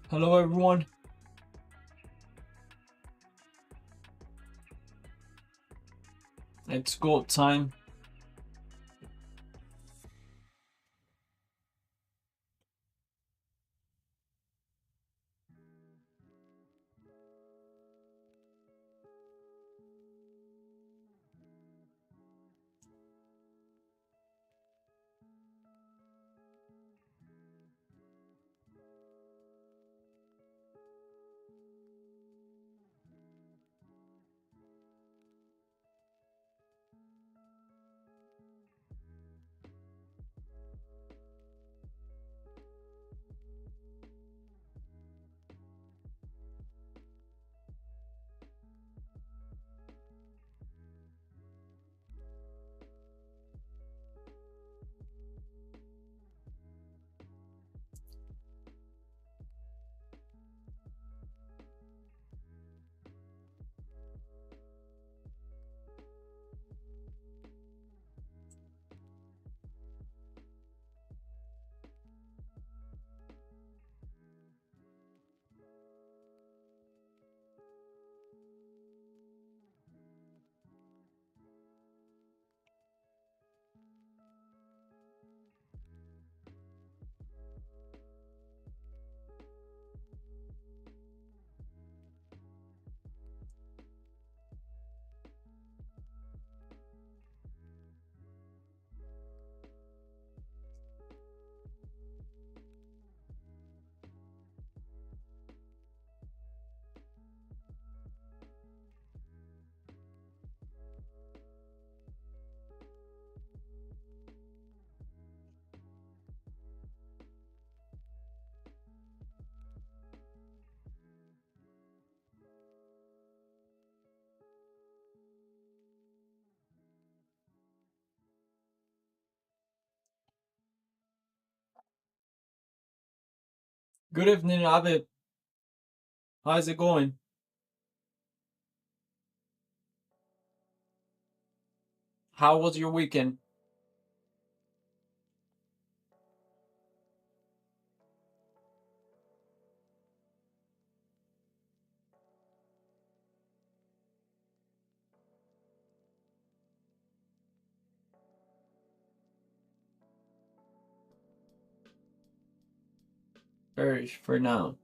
Hello everyone. It's gold time. Good evening, Abid. How's it going? How was your weekend? Bearish for now.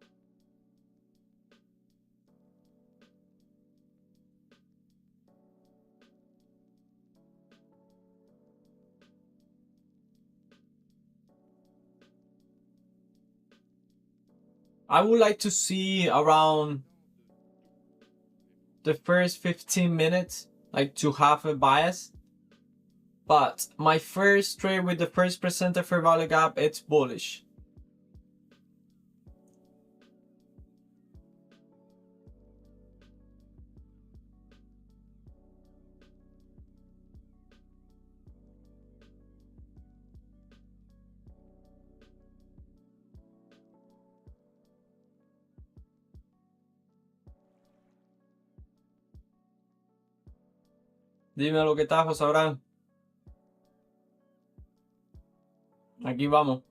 I would like to see around the first 15 minutes, like to have a bias. But my first trade with the first percent fair value gap, it's bullish. Dime lo que está, José Abraham. Aquí vamos.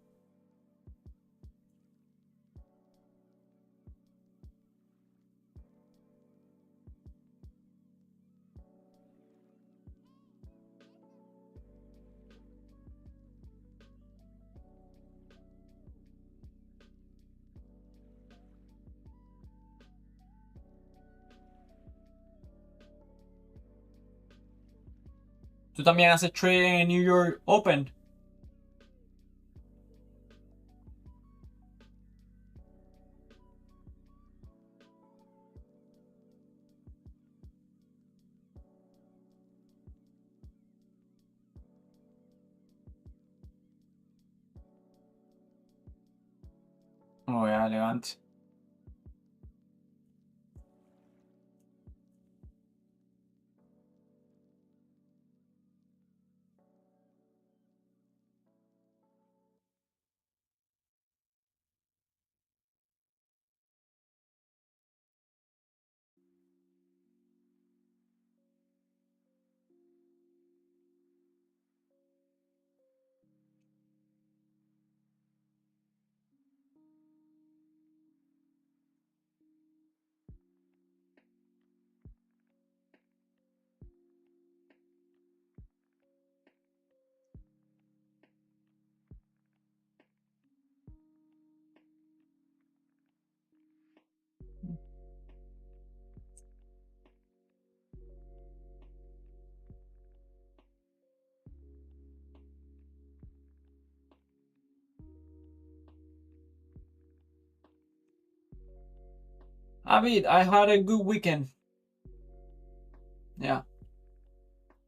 Tú también haces trading en New York Open. Oh, ya, elegante. Abid, I had a good weekend. Yeah,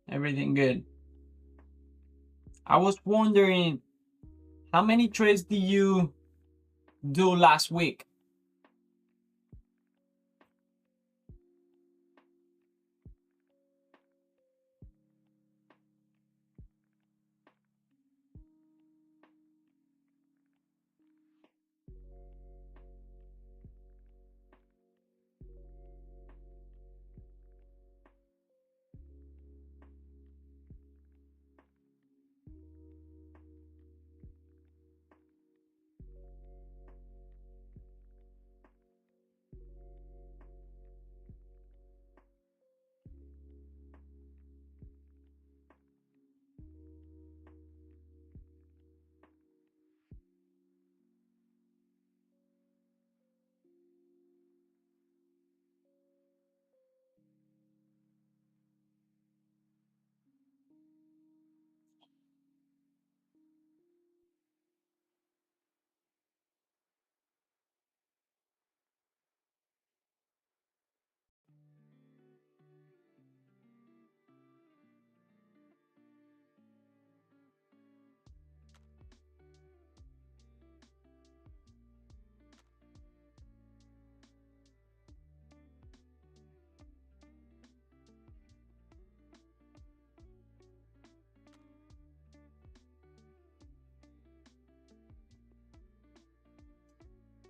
everything good. I was wondering, how many trades did you do last week?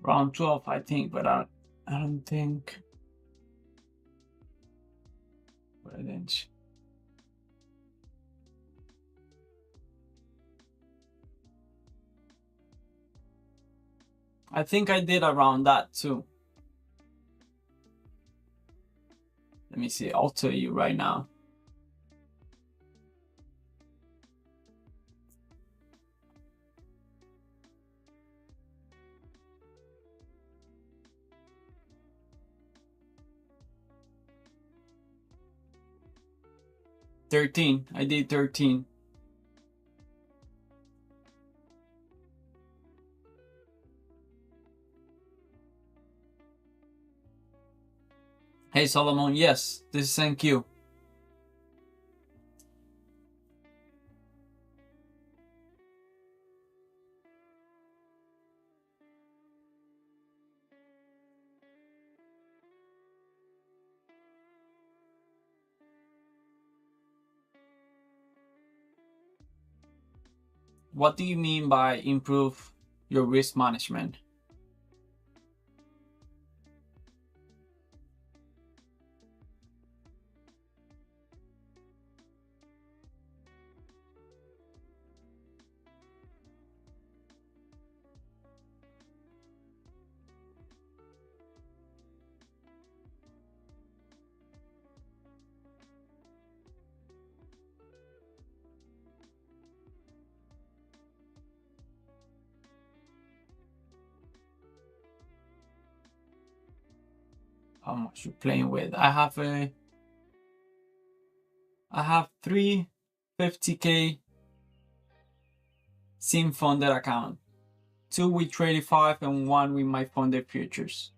Around 12, I think, but I don't think. But I didn't. I think I did around that too. Let me see. I'll tell you right now. I did 13. Hey Solomon, yes, this is thank you. What do you mean by improve your risk management? How much you're playing with? I have 3 50K sim funded account, 2 with Trading and 1 with my funded futures.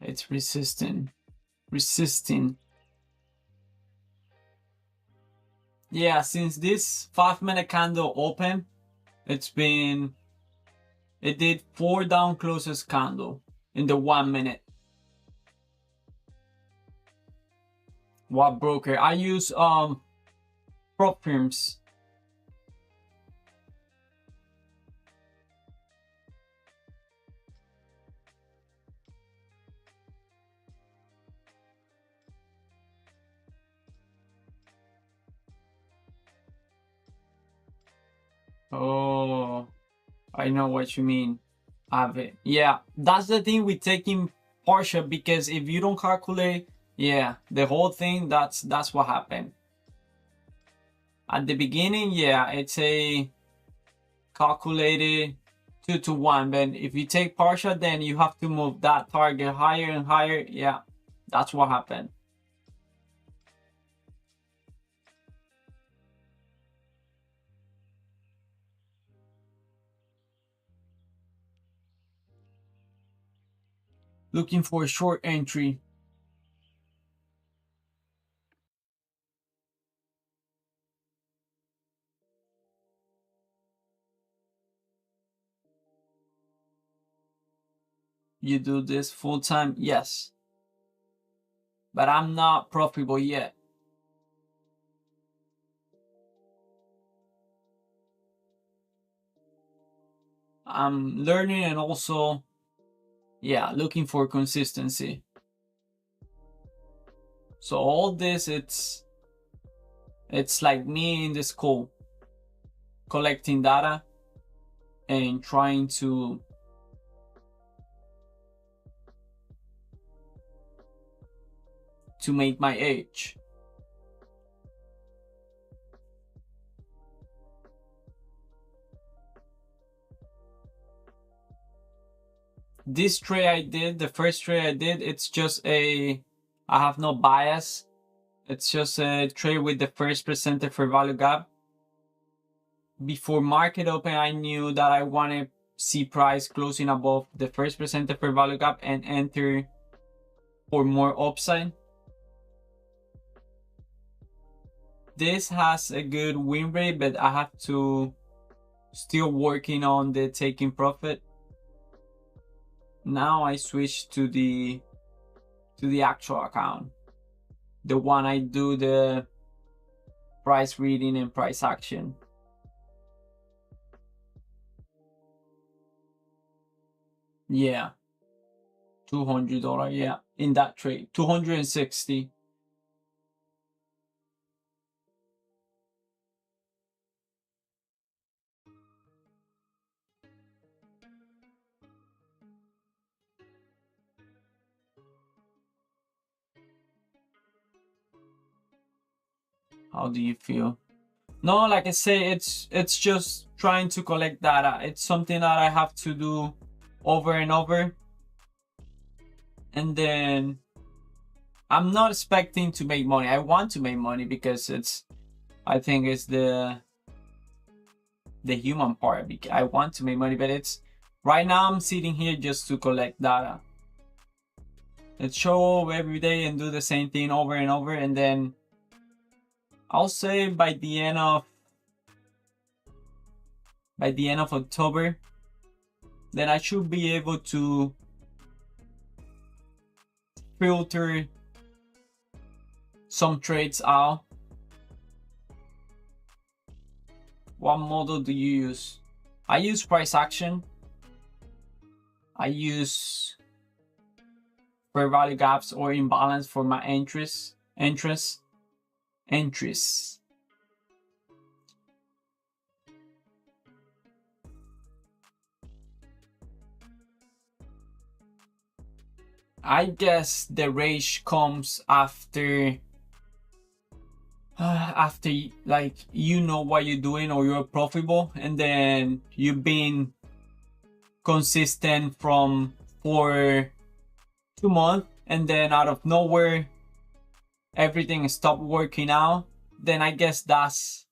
It's resisting. Yeah, since this 5-minute candle open, it did 4 down closes candle in the 1 minute. What broker? I use prop firms. Oh, I know what you mean. Have it. Yeah, that's the thing with taking partial, because if you don't calculate, yeah, the whole thing, that's what happened. At the beginning, yeah, it's a calculated 2-to-1, but if you take partial, then you have to move that target higher and higher. Yeah, that's what happened. Looking for a short entry. You do this full time? Yes. But I'm not profitable yet. I'm learning and also, yeah, looking for consistency. So all this, it's like me in the school, collecting data and trying to make my age. This trade I did, the first trade I did, it's just I have no bias. It's just a trade with the first percenter for value gap. Before market open, I knew that I wanted to see price closing above the first percenter for value gap and enter for more upside. This has a good win rate, but I have to still working on the taking profit. Now I switch to the actual account, the one I do the price reading and price action. Yeah, $200. Yeah, in that trade, 260. How do you feel? No, like I say, it's just trying to collect data. It's something that I have to do over and over. And then I'm not expecting to make money. I want to make money because I think it's the human part. I want to make money, but it's right now I'm sitting here just to collect data. Let's show up every day and do the same thing over and over, and then I'll say by the end of October, then I should be able to filter some trades out. What model do you use? I use price action. I use fair value gaps or imbalance for my entries. I guess the rage comes after like you know what you're doing or you're profitable, and then you've been consistent for 2 months, and then out of nowhere everything stopped working out. Then I guess that's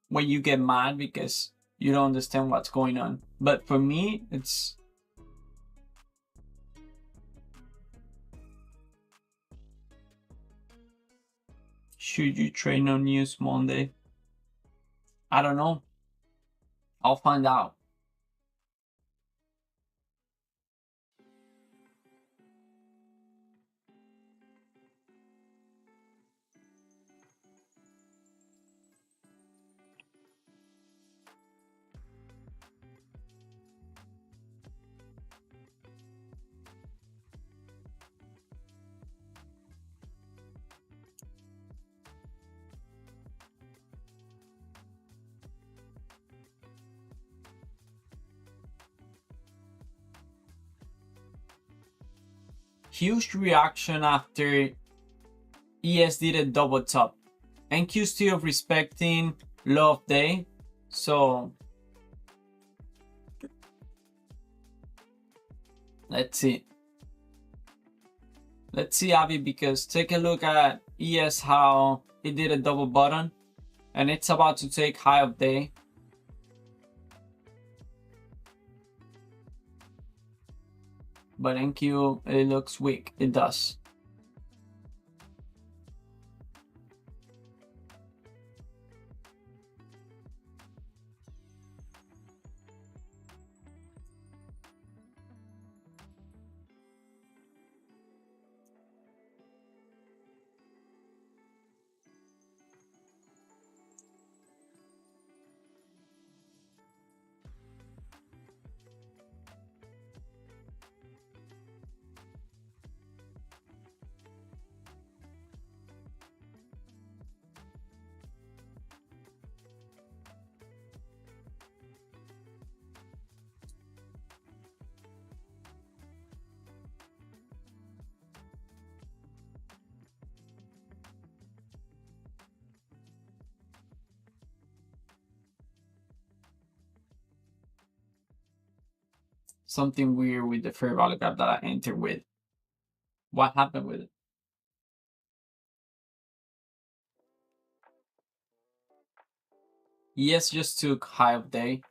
when you get mad because you don't understand what's going on. But for me, it's should you trade on news Monday? I don't know. I'll find out. huge reaction after ES did a double top. NQ still respecting low of day. So let's see. Let's see, Avi, because take a look at ES, how it did a double bottom and it's about to take high of day. But NQ, it looks weak. It does. Something weird with the fair value gap that I entered with. What happened with it? Yes, just took high of day.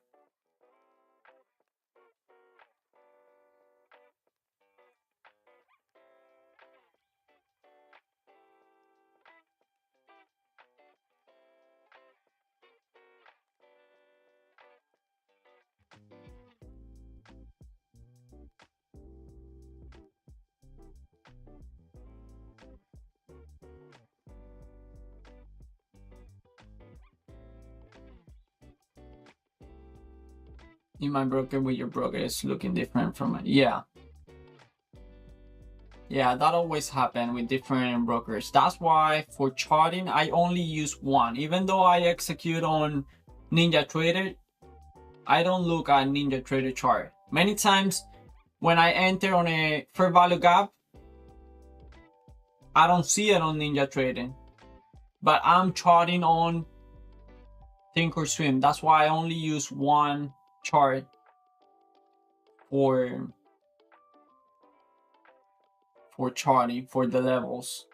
In my broker with your broker is looking different from it. Yeah, that always happens with different brokers. That's why for charting I only use one. Even though I execute on NinjaTrader, I don't look at NinjaTrader chart. Many times when I enter on a fair value gap, I don't see it on NinjaTrader, but I'm charting on ThinkOrSwim. That's why I only use one chart for charting for the levels.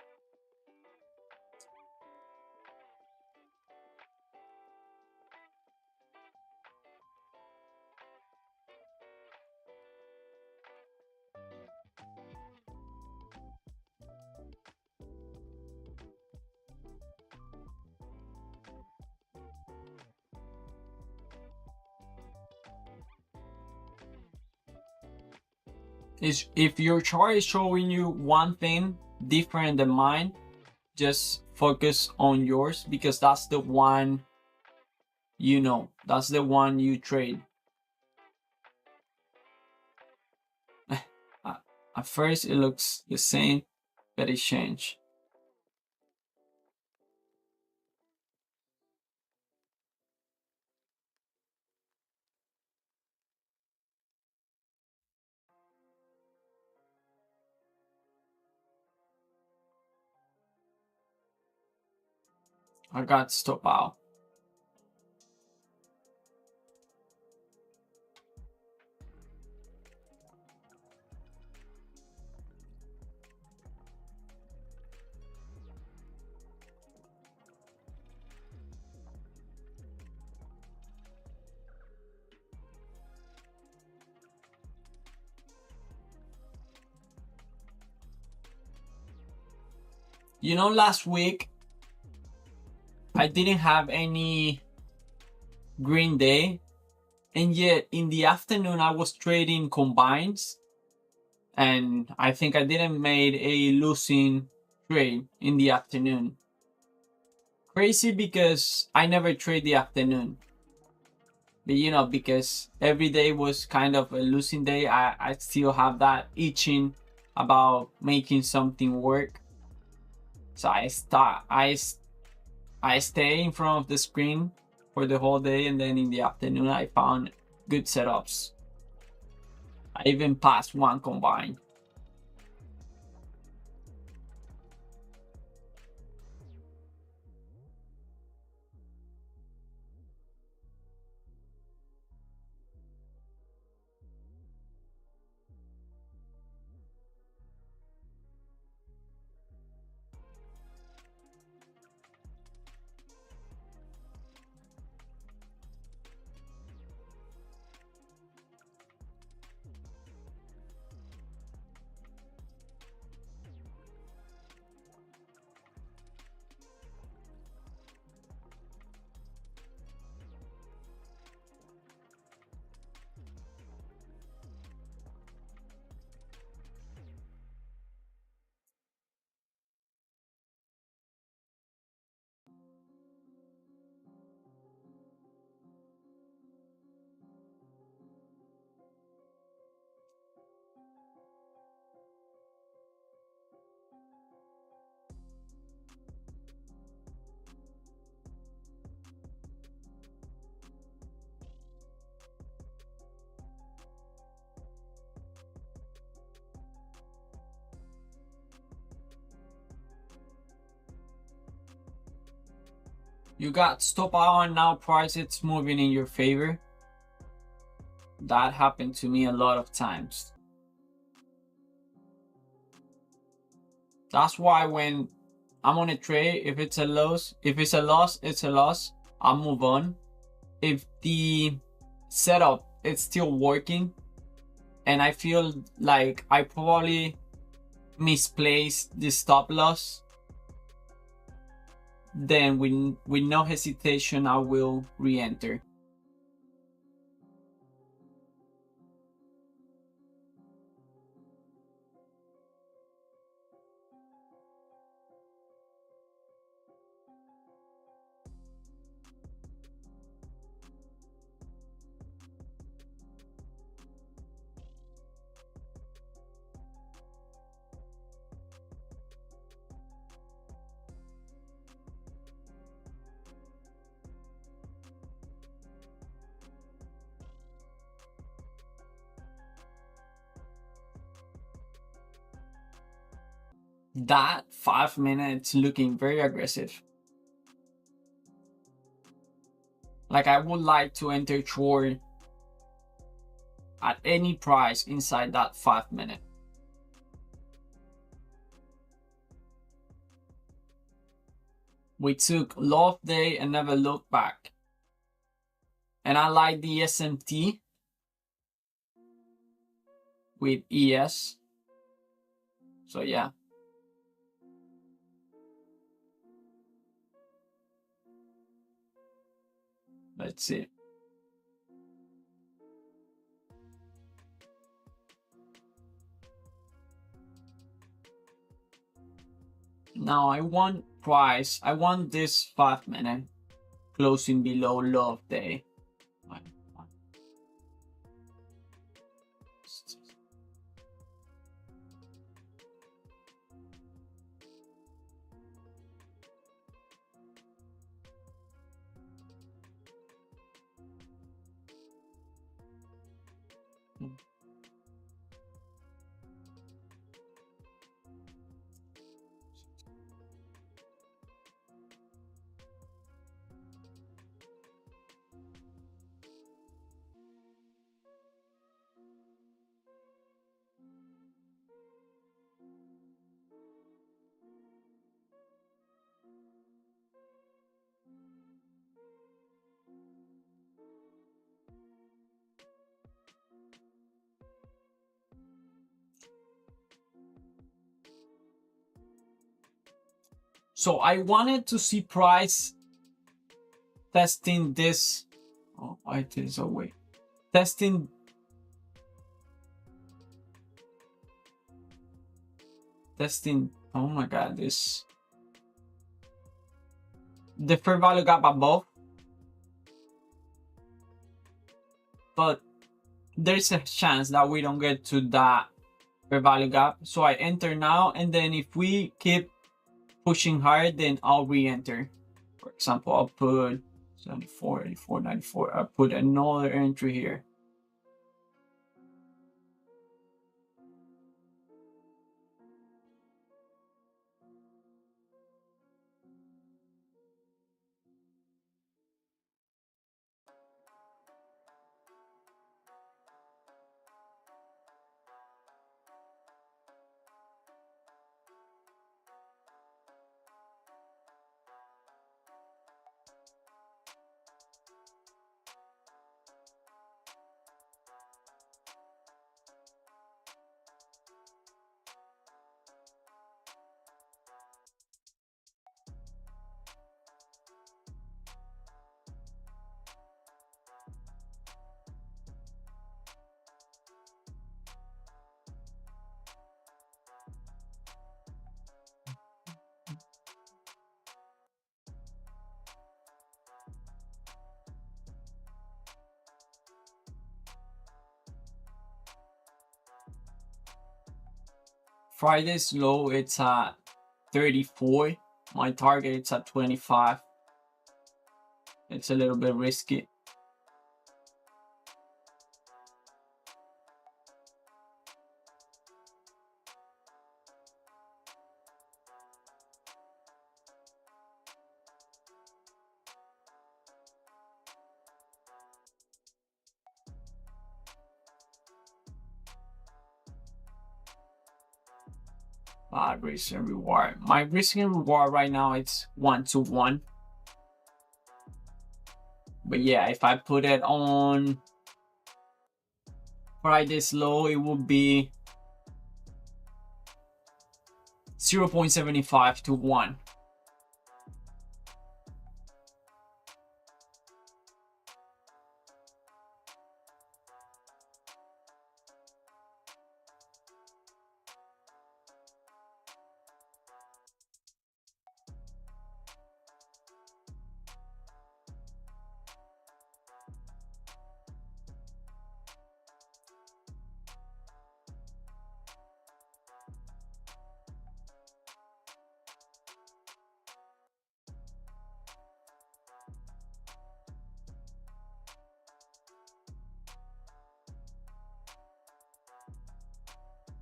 If your chart is showing you one thing different than mine, just focus on yours, because that's the one you know, that's the one you trade. At first it looks the same, but it changed. I got stop out. You know, last week I didn't have any green day, and yet in the afternoon I was trading combines, and I think I didn't made a losing trade in the afternoon. Crazy, because I never trade the afternoon, but you know, because every day was kind of a losing day, I still have that itching about making something work. So I stay in front of the screen for the whole day, and then in the afternoon I found good setups. I even passed one combine. You got stop out and now price it's moving in your favor. That happened to me a lot of times. That's why when I'm on a trade, if it's a loss, it's a loss. I'll move on. If the setup is still working and I feel like I probably misplaced the stop loss, then with no hesitation I will re-enter. That 5 minutes looking very aggressive. Like I would like to enter short at any price inside that 5 minute. We took low of day and never looked back. And I like the SMT with ES. So yeah. Let's see. Now I want price. I want this 5 minute closing below low of day. So I wanted to see price testing this. Oh, why it is away? Testing. Oh my God, this. The fair value gap above. But there's a chance that we don't get to that fair value gap. So I enter now, and then if we keep pushing higher, then I'll re-enter. For example, I'll put 74, 84, 94. I'll put another entry here. Friday's low, it's at 34. My target, it's at 25. It's a little bit risky. Risk and reward. My risk and reward right now it's 1-to-1. But yeah, if I put it on Friday's low, it would be 0.75 to 1.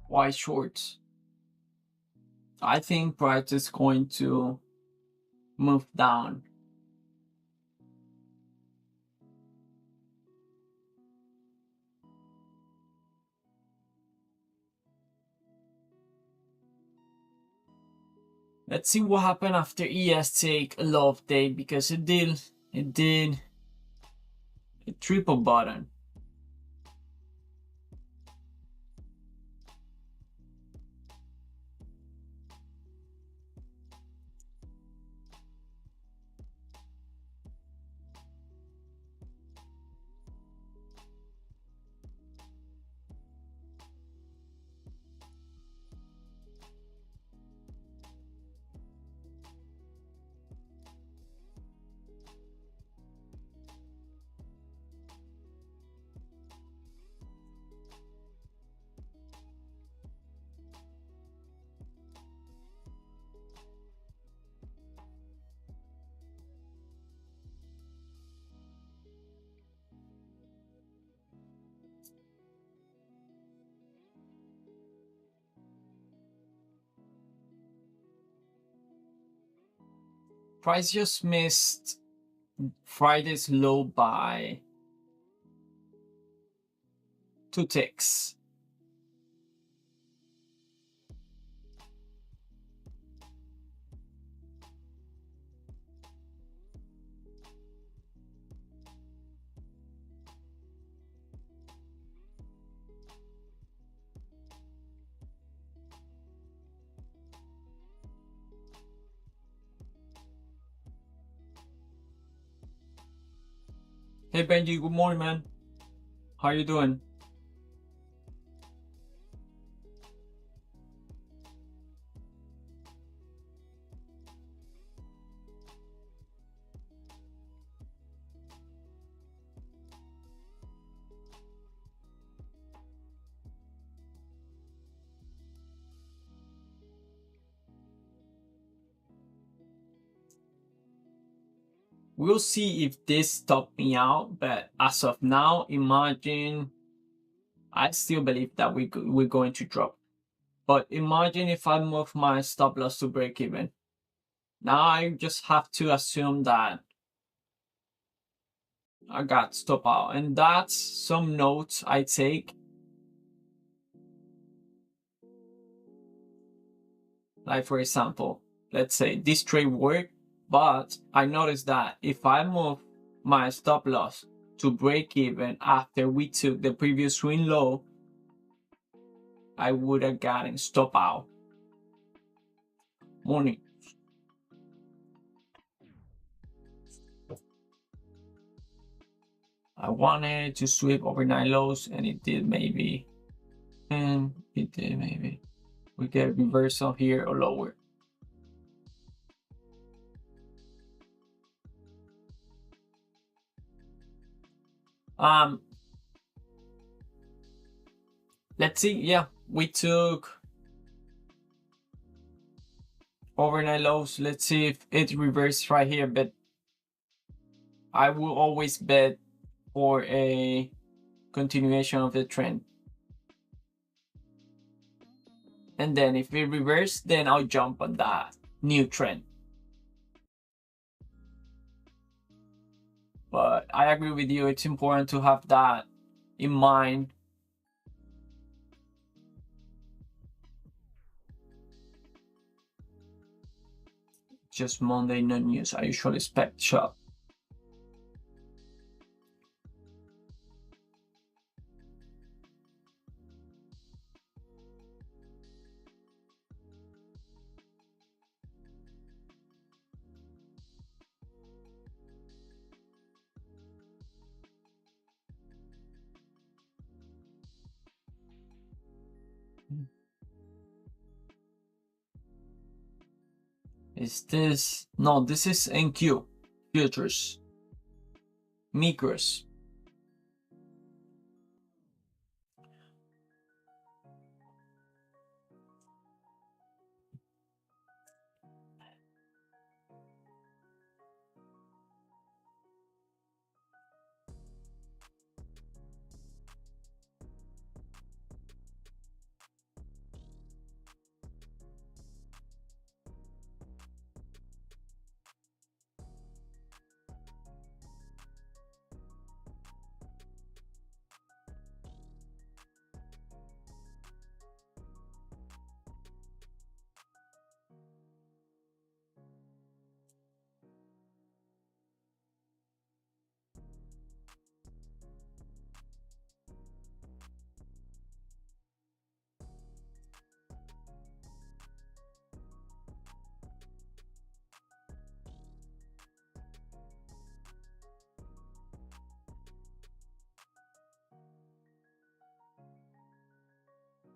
Why shorts? I think price is going to move down. Let's see what happened after ES take a low of day, because it did a triple bottom. Price just missed Friday's low by 2 ticks. Hey Benji, good morning, man. How you doing? We'll see if this stopped me out, but as of now, imagine, I still believe that we're going to drop. But imagine if I move my stop loss to break even. Now I just have to assume that I got stop out, and that's some notes I take. Like for example, let's say this trade worked, but I noticed that if I move my stop loss to break even after we took the previous swing low, I would have gotten stop out. Morning. I wanted to sweep overnight lows, and it did maybe. And it did maybe. We get a reversal here or lower. Let's see. Yeah, we took overnight lows. Let's see if it reversed right here, but I will always bet for a continuation of the trend. And then if it reverses, then I'll jump on that new trend. But I agree with you, it's important to have that in mind. just Monday, no news. I usually expect shop. Is this? No, this is NQ futures, micros.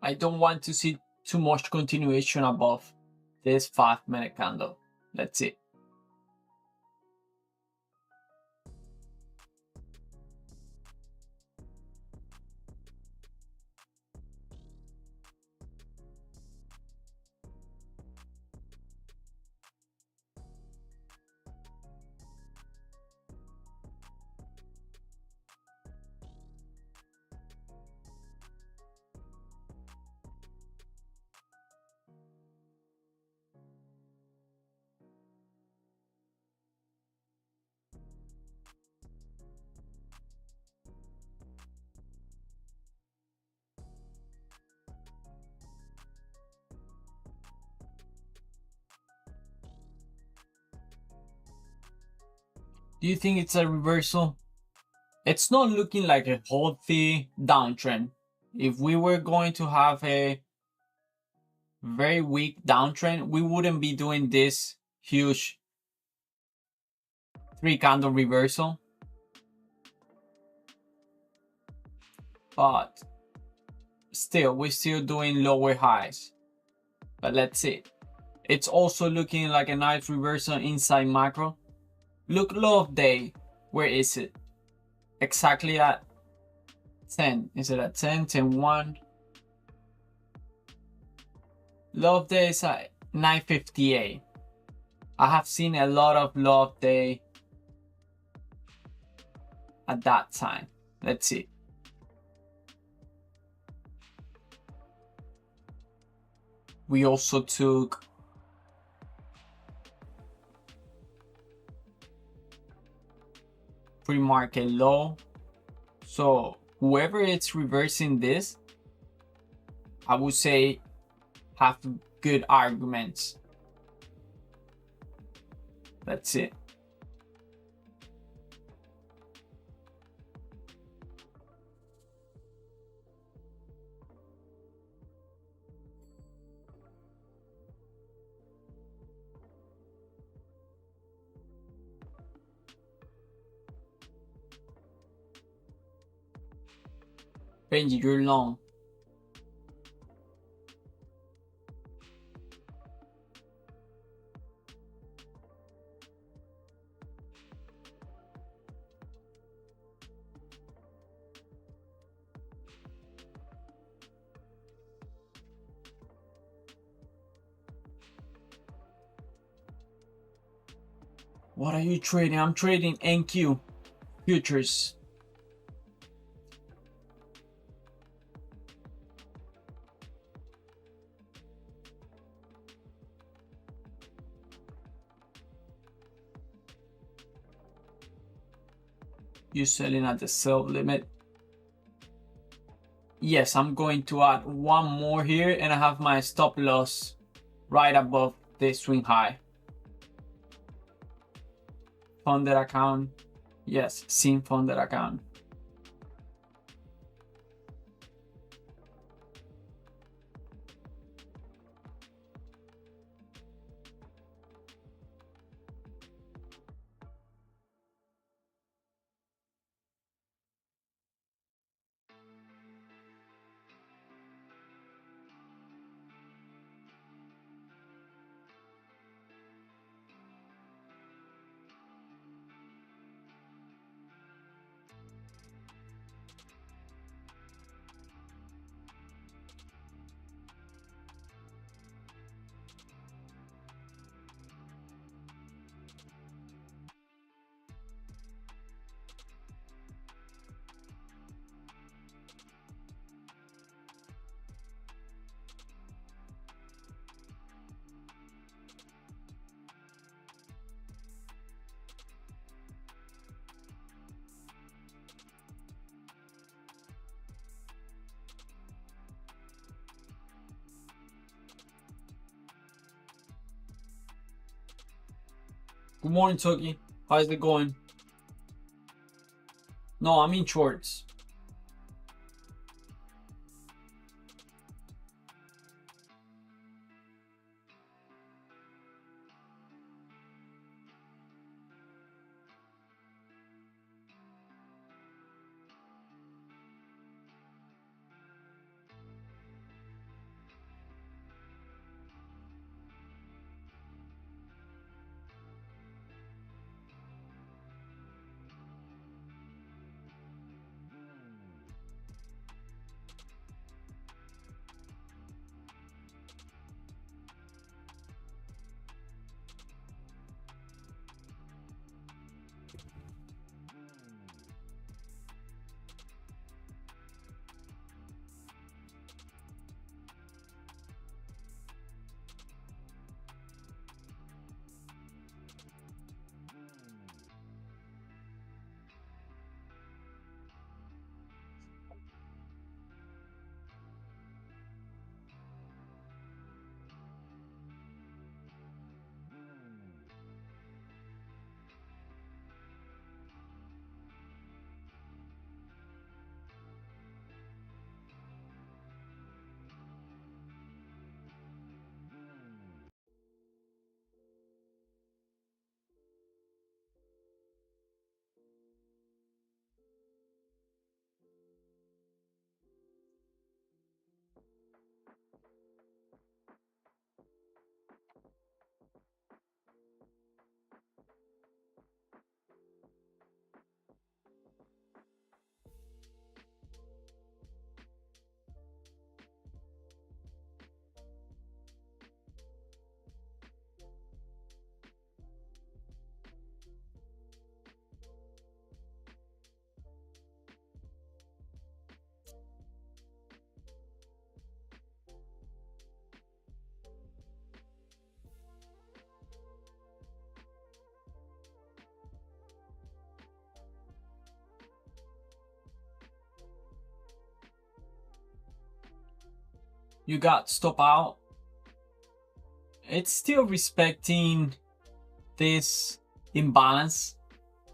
I don't want to see too much continuation above this 5-minute candle. Let's see. Do you think it's a reversal? It's not looking like a healthy downtrend. If we were going to have a very weak downtrend, we wouldn't be doing this huge 3-candle reversal. But still, we're still doing lower highs. But let's see. It's also looking like a nice reversal inside macro. Look, low of day, where is it? Exactly at 10. Is it at 10, 10, 1? Low of day is at 958. I have seen a lot of low of day at that time. Let's see. We also took pre-market low. So whoever is reversing this, I would say have good arguments. That's it. Benji, you're long. What are you trading? I'm trading NQ futures. You're selling at the sell limit. Yes, I'm going to add one more here and I have my stop loss right above the swing high. funded account. Yes, sim funded account. Good morning, Toki. How's it going? No, I'm in shorts. You got stop out. It's still respecting this imbalance.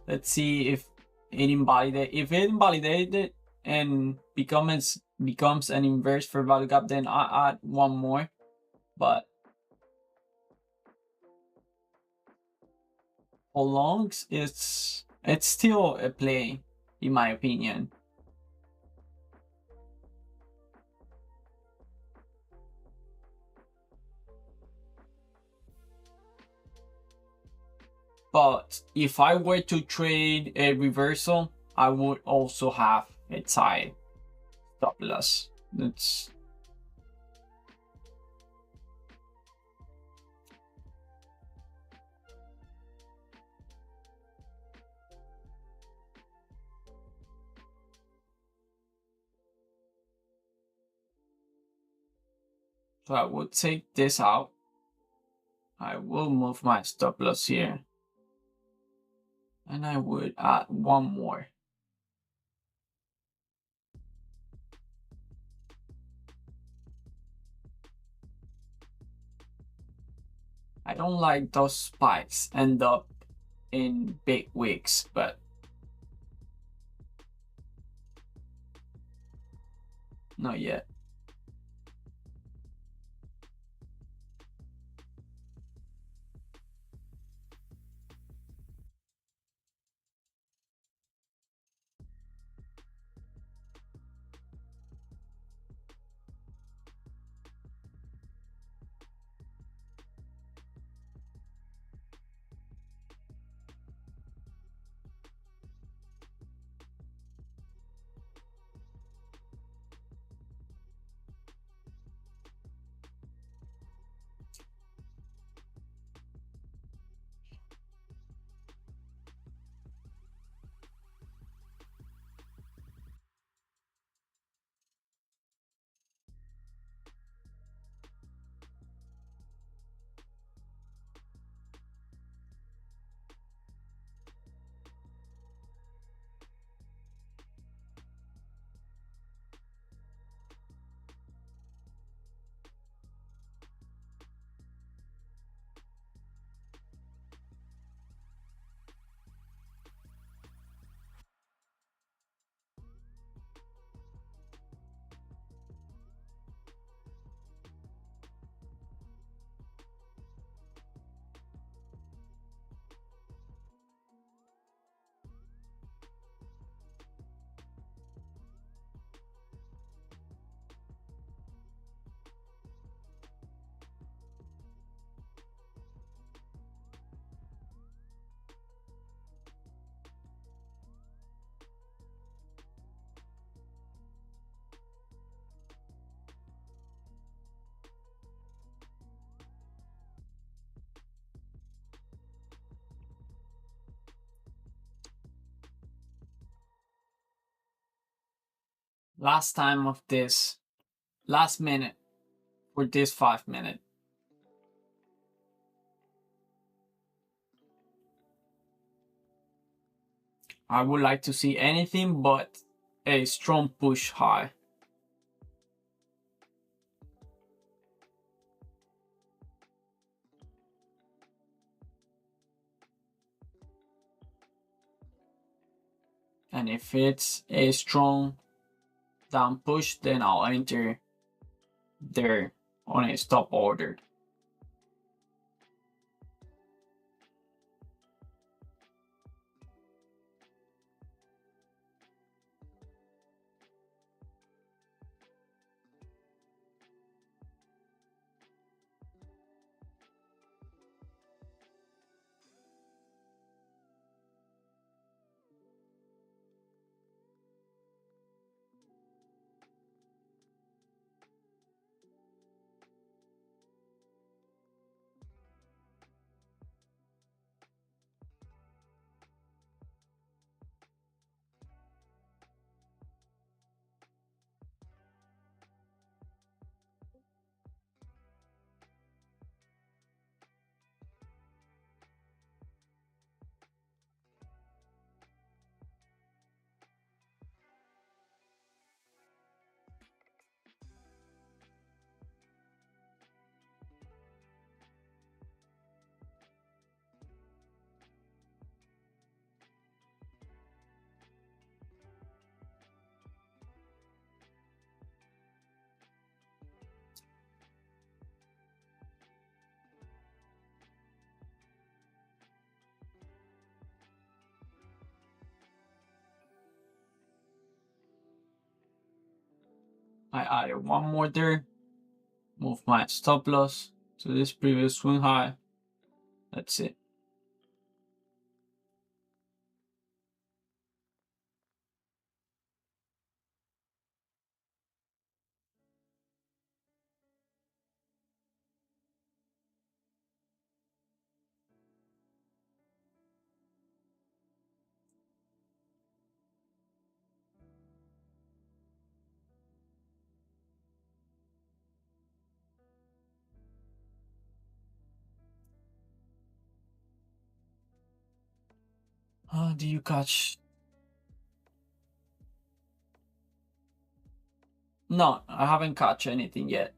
Let's see if it invalidates. If it invalidated and becomes an inverse fair value gap, then I add one more. But for longs, it's still a play, in my opinion. But if I were to trade a reversal, I would also have a tie stop loss. That's so I would take this out. I will move my stop loss here. And I would add one more. I don't like those spikes end up in big weeks, but not yet. Last time of this, last minute for this 5 minute. I would like to see anything but a strong push high. And if it's a strong down push, then I'll enter there on a stop order. I added one more there, move my stop loss to this previous swing high. That's it. Do you catch? No, I haven't catch anything yet.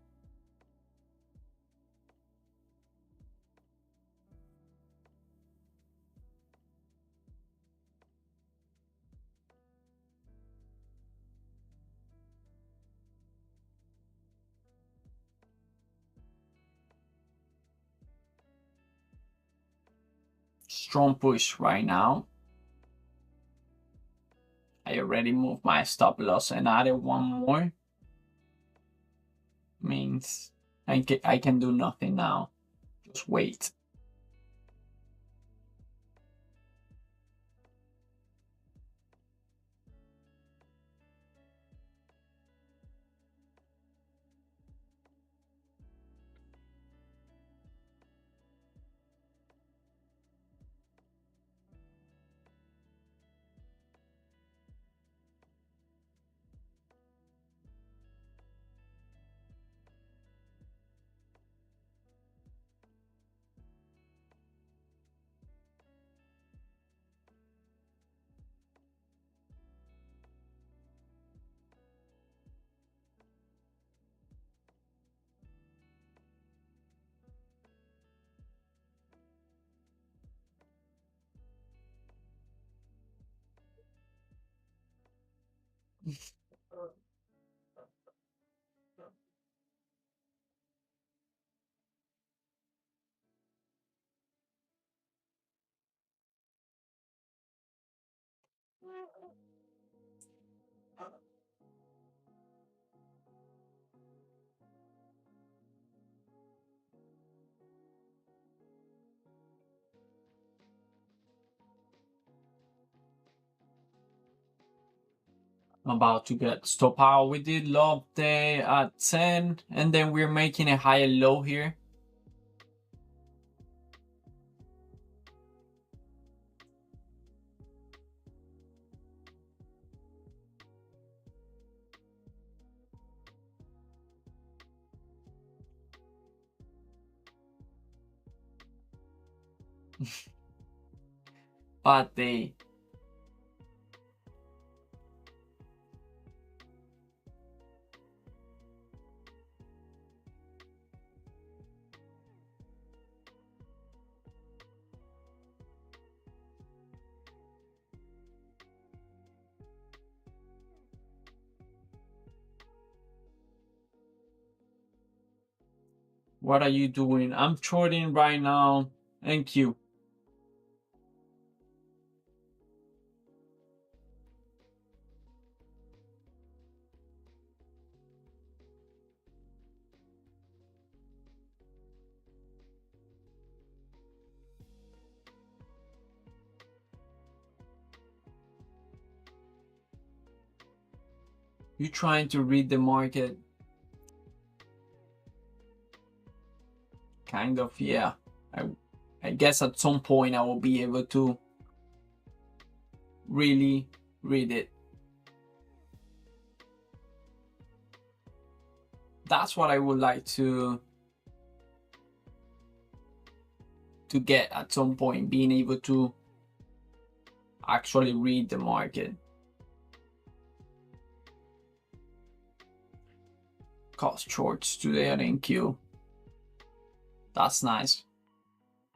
strong push right now. I already moved my stop loss and added one more. Means I can do nothing now. Just wait. I'm about to get stop out. We did low day at 10, and then we're making a higher low here. Bad day. What are you doing? I'm shorting right now. Thank you. You trying to read the market? Kind of, yeah. I guess at some point I will be able to really read it. That's what I would like to get at some point, being able to actually read the market. Cost shorts today at NQ. That's nice.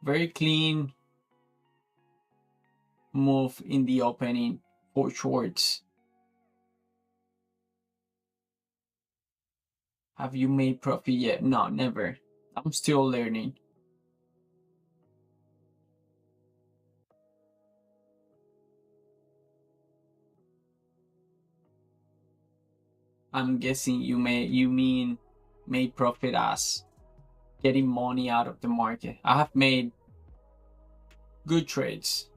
Very clean move in the opening for shorts. Have you made profit yet? No, never. I'm still learning. I'm guessing you mean made profit as getting money out of the market. I have made good trades.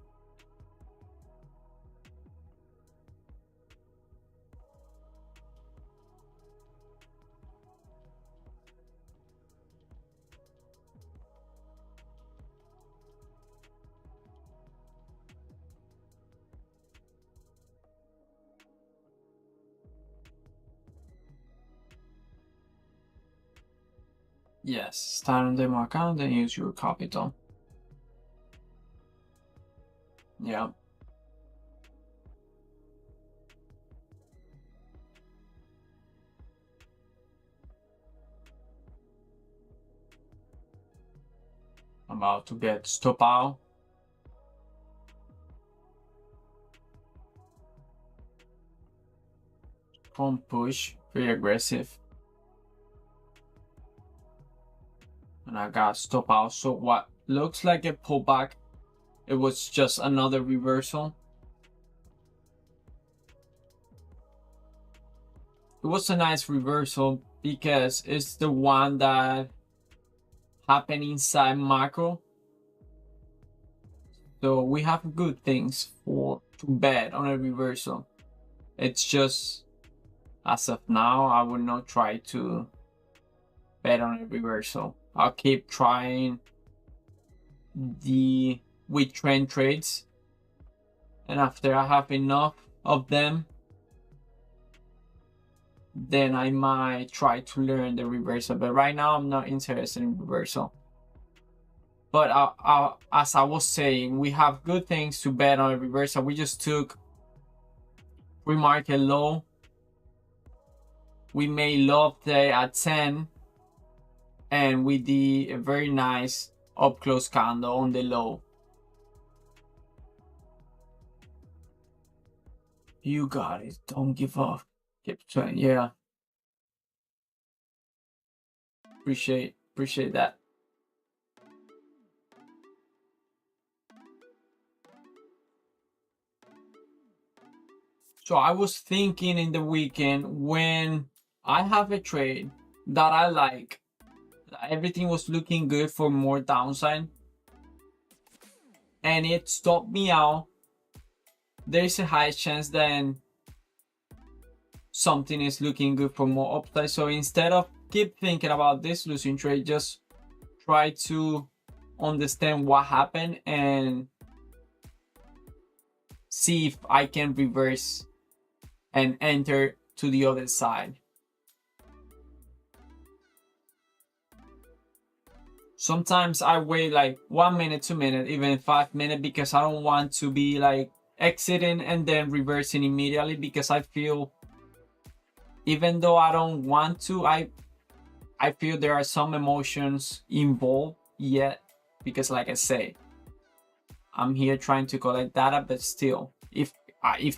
Yes, start on demo account and use your capital. Yeah. I'm about to get stop out. From push, very aggressive. And I got stop out. So what looks like a pullback it was just another reversal. It was a nice reversal because it's the one that happened inside macro. So we have good things to bet on a reversal. It's just, as of now, I will not try to bet on a reversal. I'll keep trying with trend trades, and after I have enough of them, then I might try to learn the reversal. But right now I'm not interested in reversal. But as I was saying, we have good things to bet on a reversal. We just took pre-market low. We made low today at 10, and we did a very nice up close candle on the low. You got it. Don't give up. Keep trying. Yeah. Appreciate that. So I was thinking in the weekend, when I have a trade that I like, everything was looking good for more downside, and it stopped me out, there's a high chance that something is looking good for more upside. So instead of keep thinking about this losing trade, just try to understand what happened and see if I can reverse and enter to the other side. Sometimes I wait like 1 minute, 2 minutes, even 5 minutes, because I don't want to be like exiting and then reversing immediately, because I feel, even though I don't want to, I feel there are some emotions involved yet, because like I say, I'm here trying to collect data, but still, if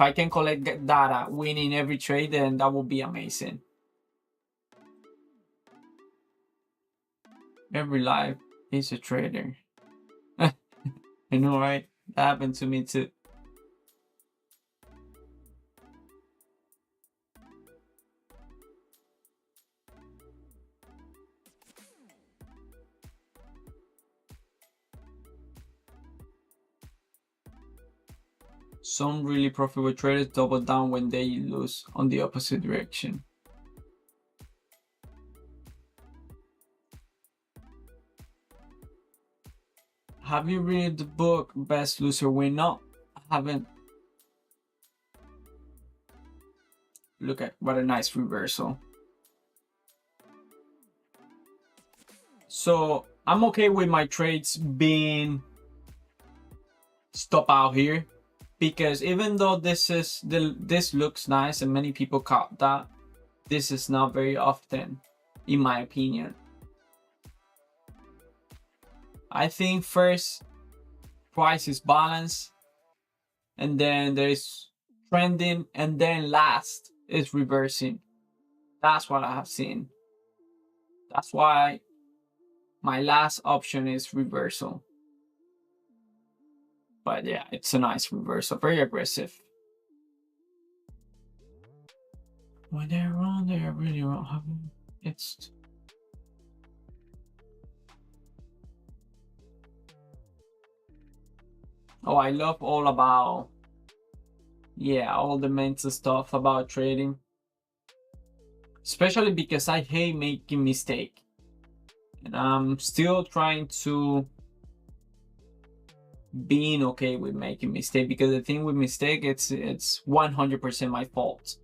I can collect data winning every trade, then that would be amazing. Every life is a trader. I know, right? That happened to me too. Some really profitable traders double down when they lose on the opposite direction. Have you read the book Best Loser Win? No, I haven't. Look at what a nice reversal. So I'm okay with my trades being stop out here, because even though this looks nice and many people caught that, this is not very often, in my opinion. I think first price is balance, and then there's trending, and then last is reversing. That's what I have seen. That's why my last option is reversal. But yeah, it's a nice reversal, very aggressive. When they're wrong, they're really wrong. It's I love all about, yeah, all the mental stuff about trading, especially because I hate making mistake, and I'm still trying to being okay with making mistake, because the thing with mistake, it's 100% my fault.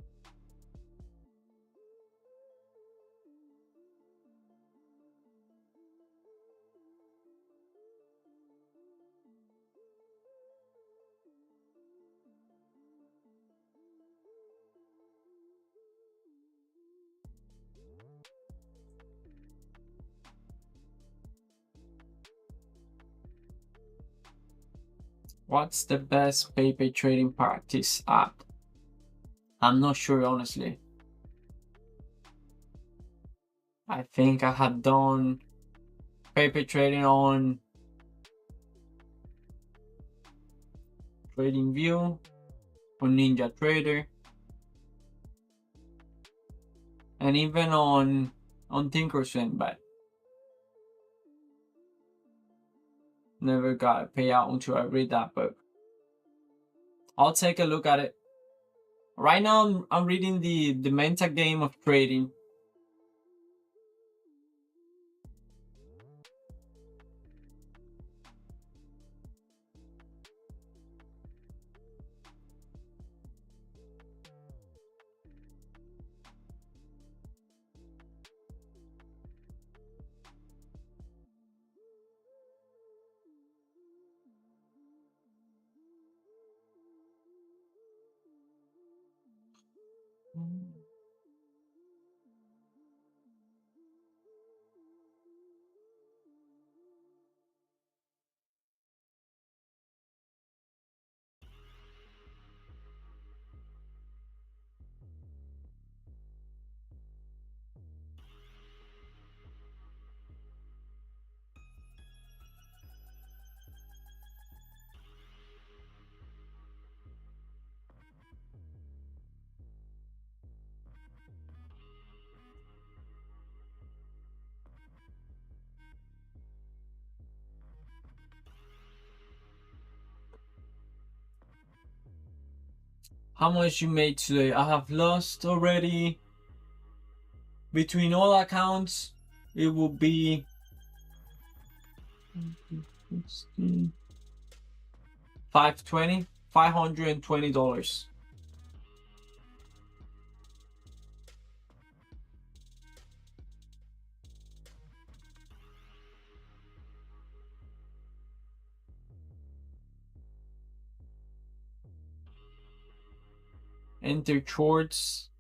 What's the best paper trading practice app? I'm not sure, honestly. I think I have done paper trading on TradingView, on Ninja Trader, and even on ThinkOrSwim, but never got a payout until I read that book. I'll take a look at it. Right now, I'm reading the mental game of trading. How much you made today? I have lost already. Between all accounts, it will be $520. Enter shorts.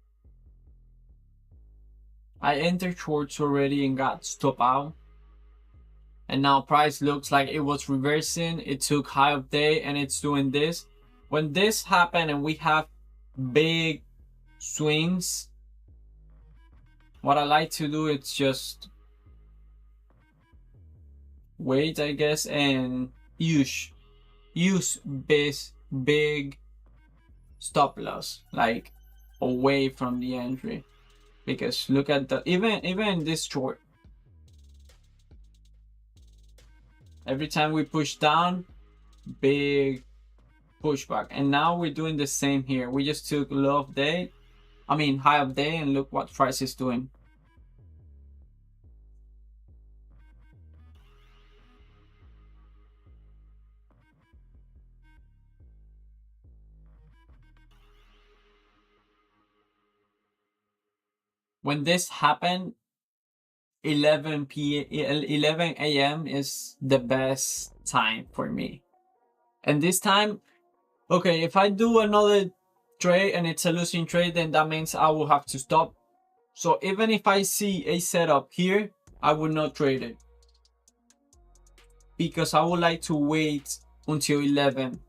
I entered shorts already and got stopped out. And now price looks like it was reversing. It took high of day and it's doing this. When this happened and we have big swings, what I like to do is just wait, I guess, and use big stop loss, like away from the entry. Because look at the even this short, every time we push down, big pushback. And now we're doing the same here. We just took low of day, high of day, and look what price is doing. When this happened, 11 a.m. is the best time for me. And this time, okay, if I do another trade and it's a losing trade, then that means I will have to stop. So even if I see a setup here, I will not trade it, because I would like to wait until 11.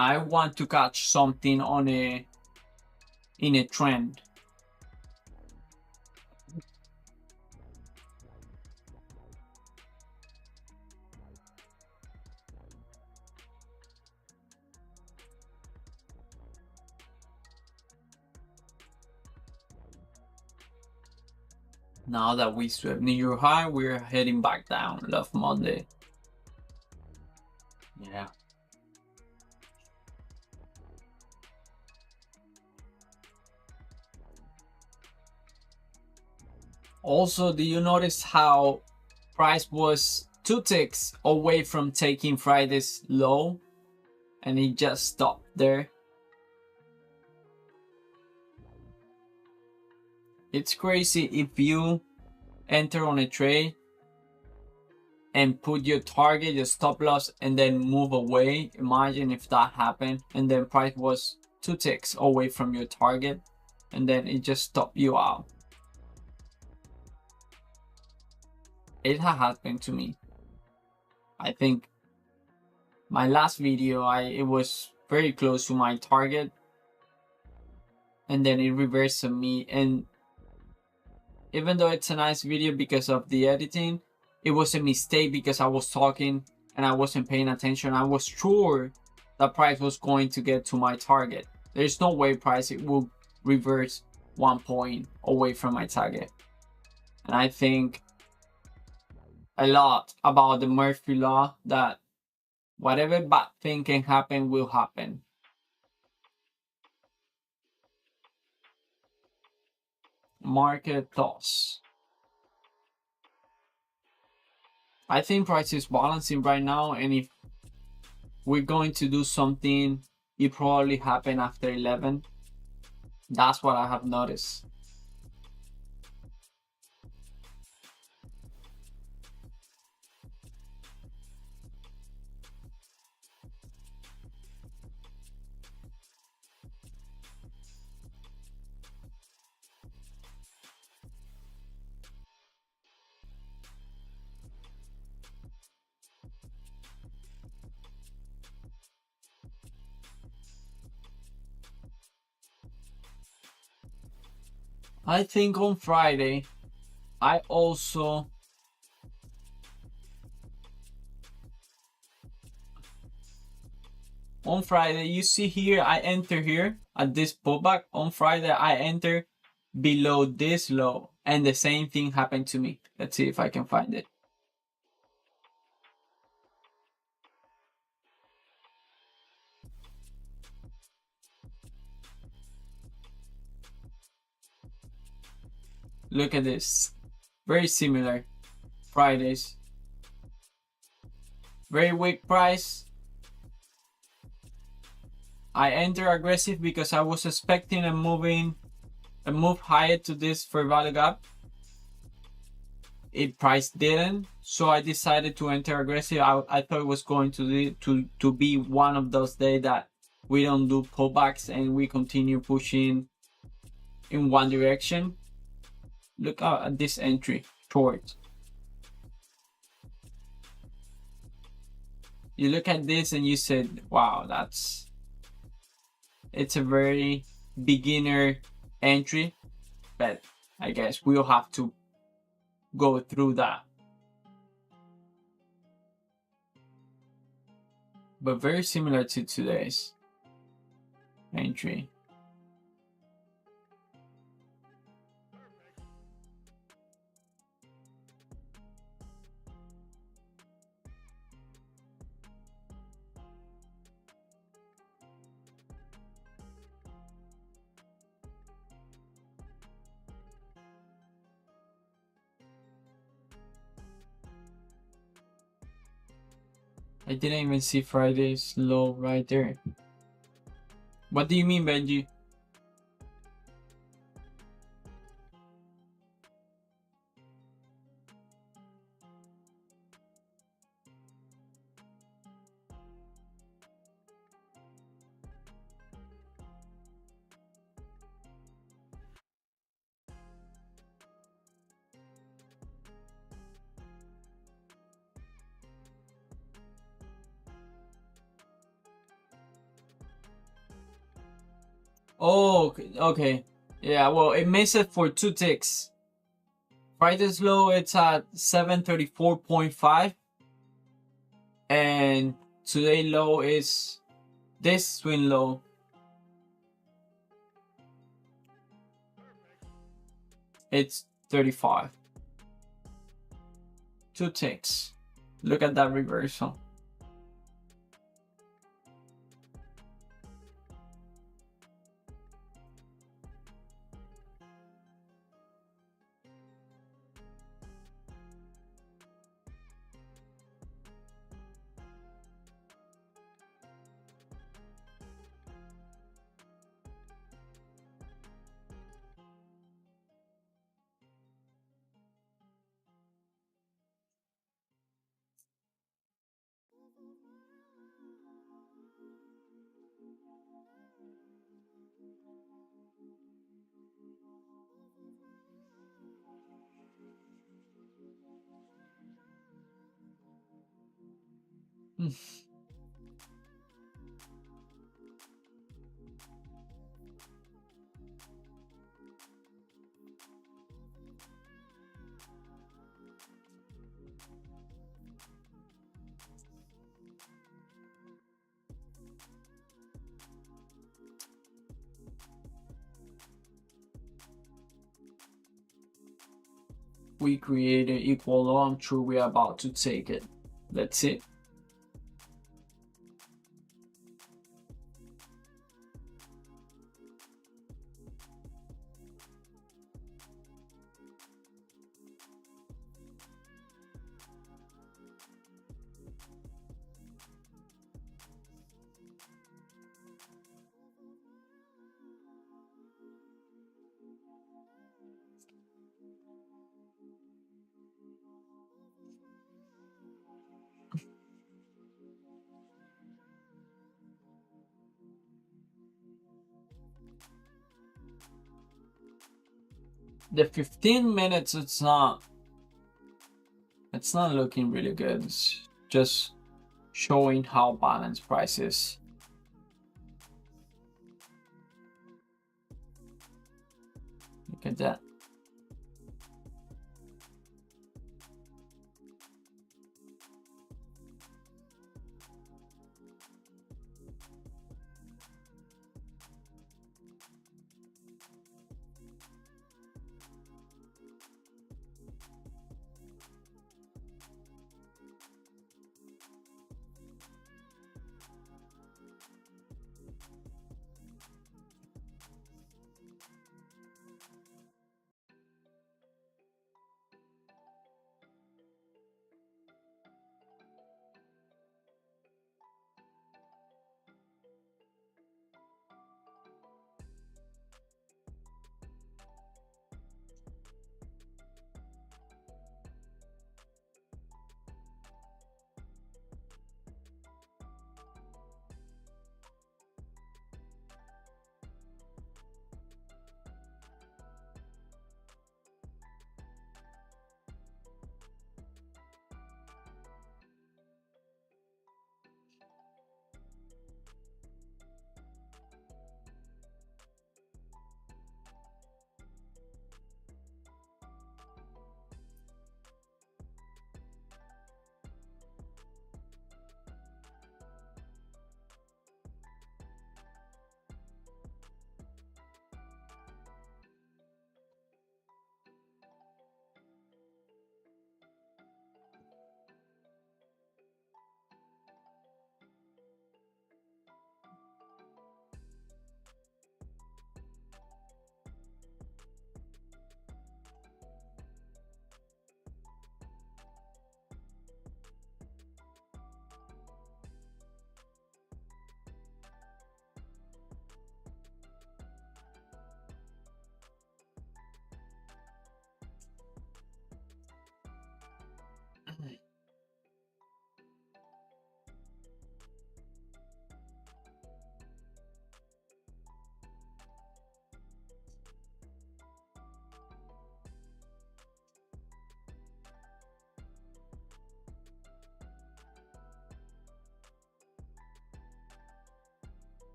I want to catch something in a trend. Now that we swept New York high, we're heading back down. Love Monday. Yeah. Also, do you notice how price was 2 ticks away from taking Friday's low and it just stopped there? It's crazy if you enter on a trade and put your target, your stop loss, and then move away. Imagine if that happened and then price was 2 ticks away from your target and then it just stopped you out. It has happened to me. I think my last video, it was very close to my target and then it reversed on me, and Even though it's a nice video because of the editing, it was a mistake because I was talking and I wasn't paying attention. I was sure the price was going to get to my target. There's no way price it will reverse 1 point away from my target. And I think a lot about the Murphy law, that whatever bad thing can happen will happen. Market toss. I think price is balancing right now, and if we're going to do something, it probably happen after 11. That's what I have noticed. I think on Friday, I also on Friday, you see here, I enter here at this pullback. On Friday, I enter below this low, and the same thing happened to me. Let's see if I can find it. Look at this. Very similar. Fridays. Very weak price. I enter aggressive because I was expecting a move higher to this fair value gap. It price didn't, so I decided to enter aggressive. I thought it was going to be one of those days that we don't do pullbacks and we continue pushing in one direction. Look out at this entry, short. You look at this and you said, wow, it's a very beginner entry, but I guess we'll have to go through that. But very similar to today's entry. I didn't even see Friday's low right there. What do you mean, Benji? Oh, okay. Yeah, well, it missed it for 2 ticks. Friday's low, it's at 734.5. And today low is this swing low. It's 35. 2 ticks. Look at that reversal. we created equal low. I'm sure we're about to take it. Let's see. The 15 minutes, it's not looking really good. It's just showing how balanced price is. Look at that.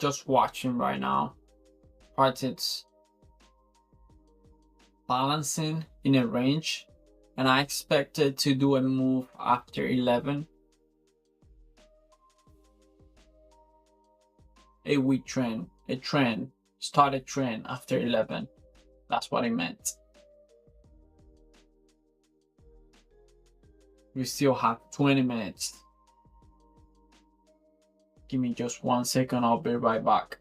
Just watching right now. Price it's balancing in a range, and I expected to do a move after 11. A weak trend, start a trend after 11. That's what it meant. We still have 20 minutes. Give me just 1 second, I'll be right back.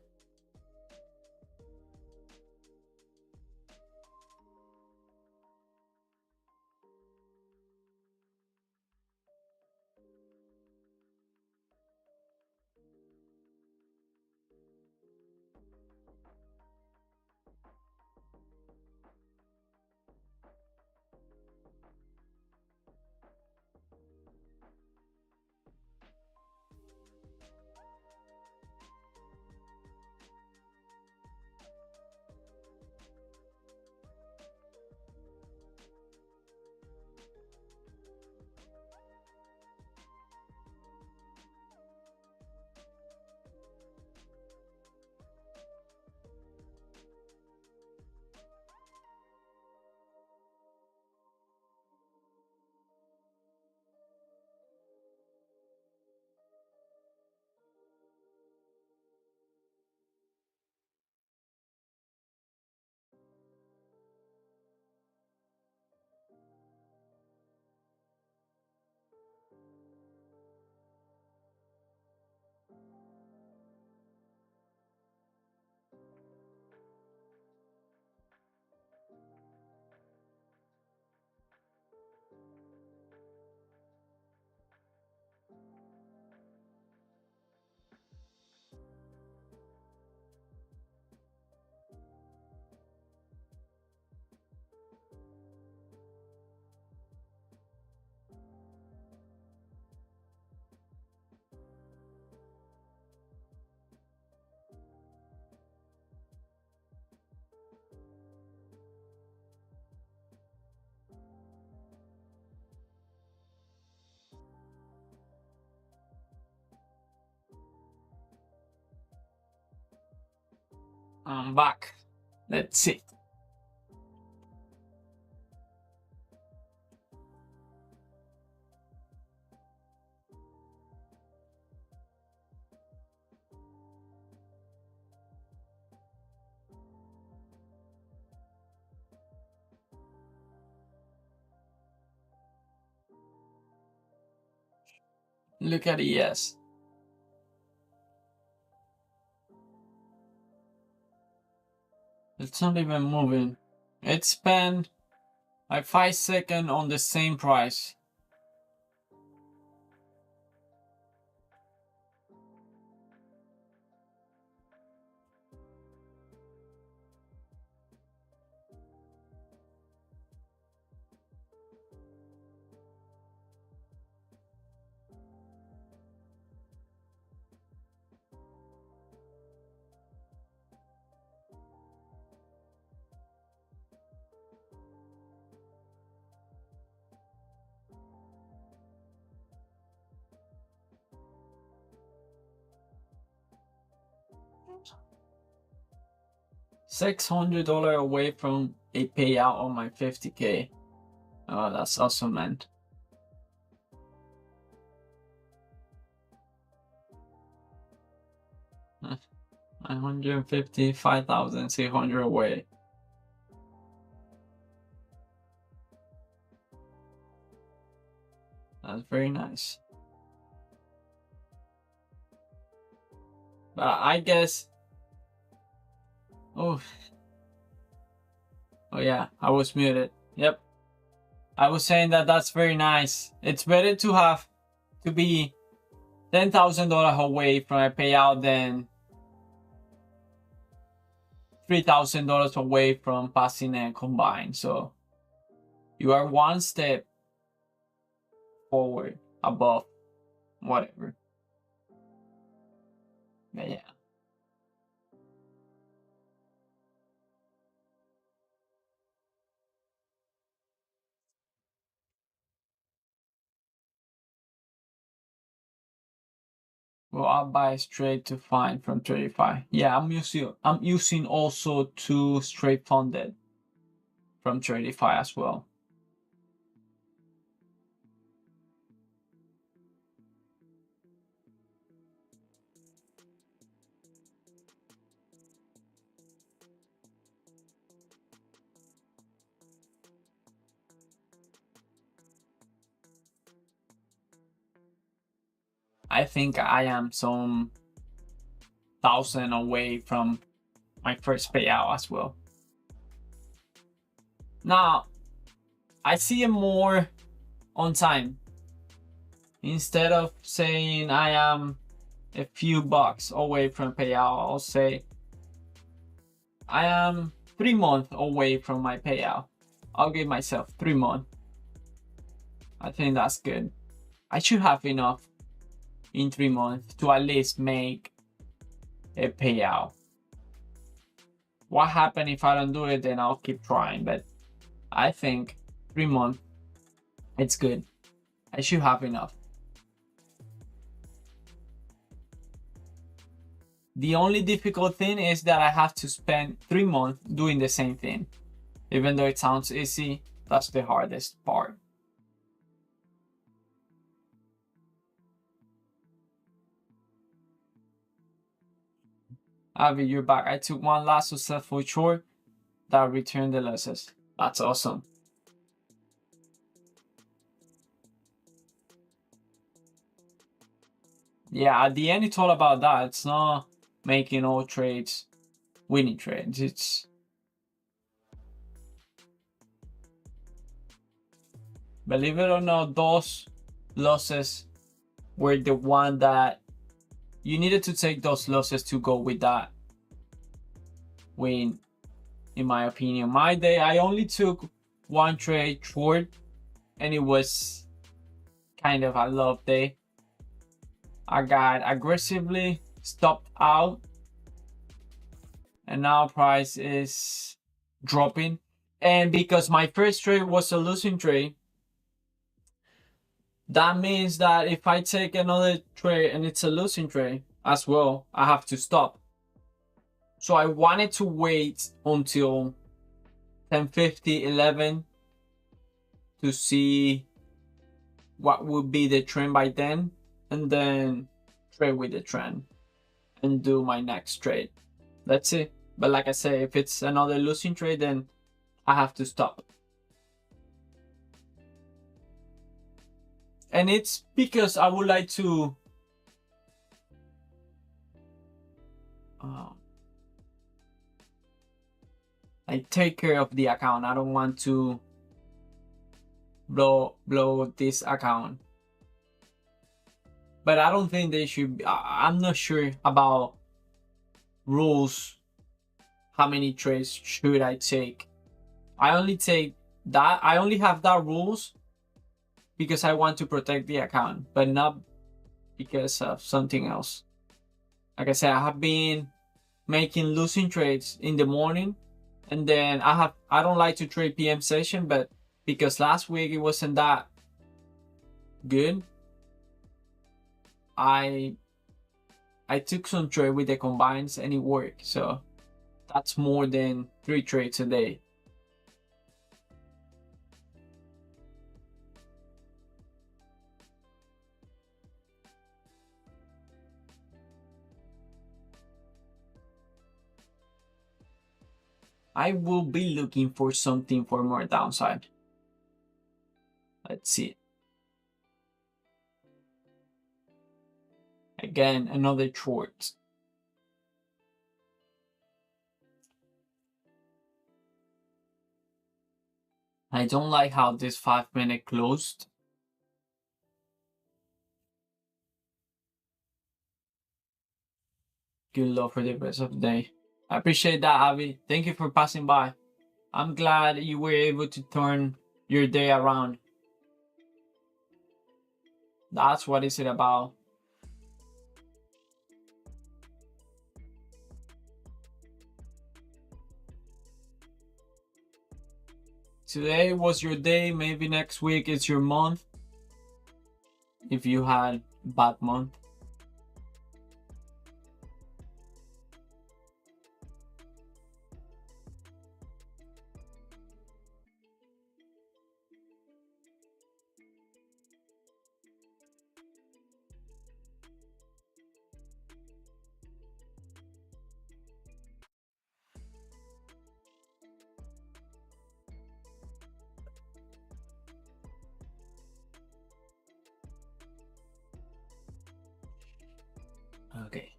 I'm back. Let's see. Look at ES. It's not even moving. It spent like 5 seconds on the same price. $600 away from a payout on my 50K. Oh, that's awesome, man. $155,600 away. That's very nice. But I guess. Oh yeah, I was muted. Yep. I was saying that that's very nice. It's better to be $10,000 away from a payout than $3,000 away from passing a combine. So you are one step forward, above, whatever. But yeah. Well, I'll buy straight to find from 35. Yeah, I'm using also two straight funded from 35 as well. I think I am some thousand away from my first payout as well. Now, I see it more on time. Instead of saying I am a few bucks away from payout, I'll say I am 3 months away from my payout. I'll give myself 3 months. I think that's good. I should have enough in 3 months to at least make a payout. What happens if I don't do it? Then I'll keep trying. But I think 3 months, it's good. I should have enough. The only difficult thing is that I have to spend 3 months doing the same thing. Even though it sounds easy, that's the hardest part. Avi, you're back. I took one last successful short that returned the losses. That's awesome. Yeah, at the end, it's all about that. It's not making all trades winning trades. It's believe it or not, those losses were the one that you needed to take those losses to go with that win, in my opinion. My day, I only took one trade short, and it was kind of a love day. I got aggressively stopped out, and now price is dropping. And because my first trade was a losing trade, that means that if I take another trade and it's a losing trade as well, I have to stop. So I wanted to wait until 10:50, 11 to see what would be the trend by then, and then trade with the trend and do my next trade. Let's see. But like I say, if it's another losing trade, then I have to stop. And it's because I would like to I take care of the account. I don't want to blow this account. But I don't think they should be, I'm not sure about rules. How many trades should I take? I only take that. I only have that rules because I want to protect the account, but not because of something else. Like I said, I have been making losing trades in the morning, and then I don't like to trade PM session, but because last week it wasn't that good, I took some trade with the combines and it worked. So that's more than 3 trades a day. I will be looking for something for more downside. Let's see. Again, another short. I don't like how this 5-minute closed. Good luck for the rest of the day. I appreciate that, Avi. Thank you for passing by. I'm glad you were able to turn your day around. That's what it's about. Today was your day, maybe next week it's your month. If you had a bad month. Okay.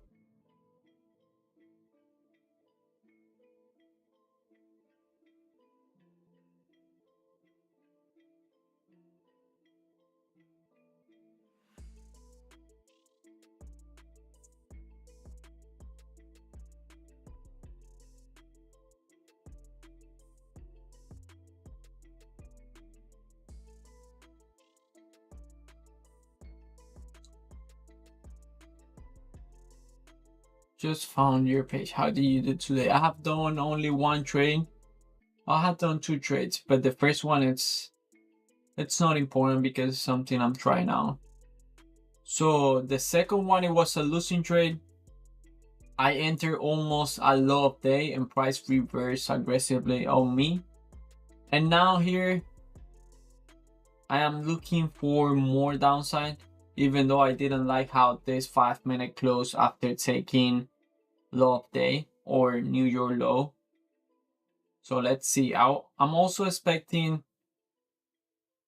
Just found your page. How did you do today? I have done only 1 trade. I have done 2 trades, but the first one it's not important because it's something I'm trying out. So the second one, it was a losing trade. I entered almost a low of day and price reversed aggressively on me. And now here I am looking for more downside, even though I didn't like how this 5-minute close after taking low of day or New York low. So let's see. I'm also expecting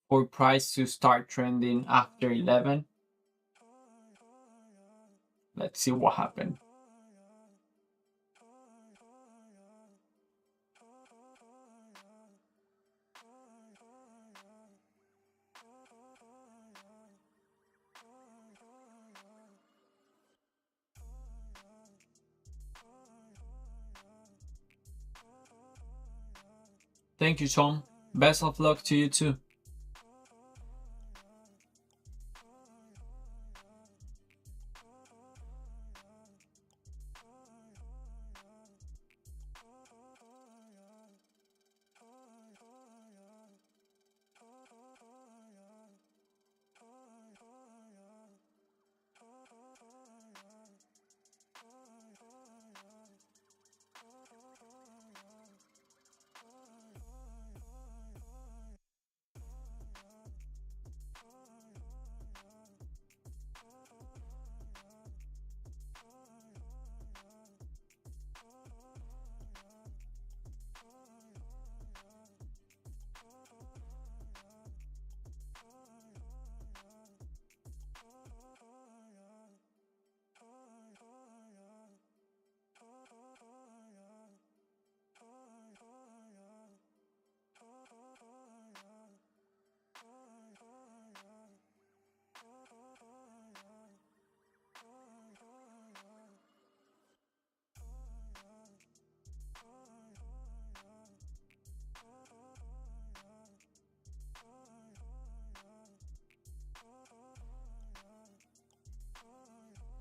for price to start trending after 11. Let's see what happened. Thank you, Tom. Best of luck to you too.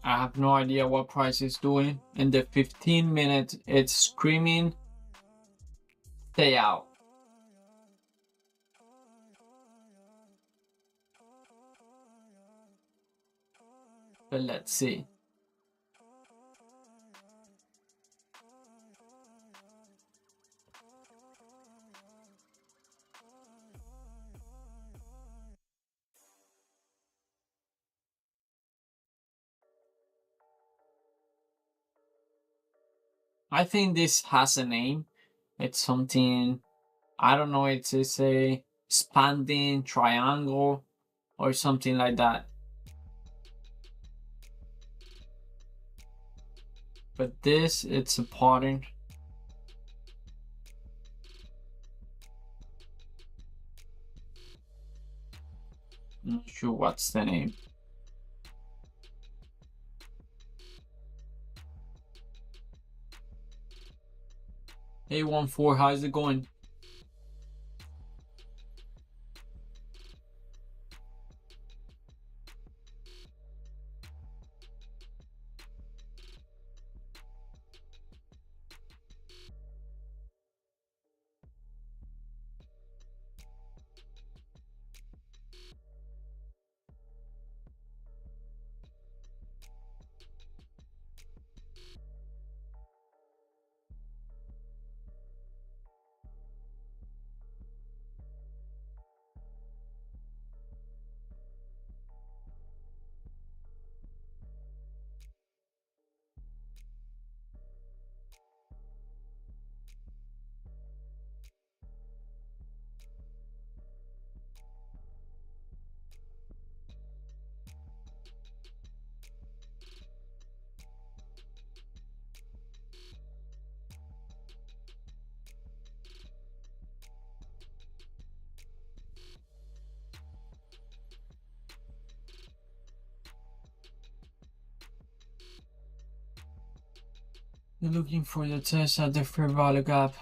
I have no idea what price is doing. In the 15 minutes, it's screaming, stay out. But let's see. I think this has a name. It's something, I don't know, it's a expanding triangle or something like that. But this, it's a pattern. I'm not sure what's the name. Hey 14, how's it going? You're looking for the test at the fair value gap.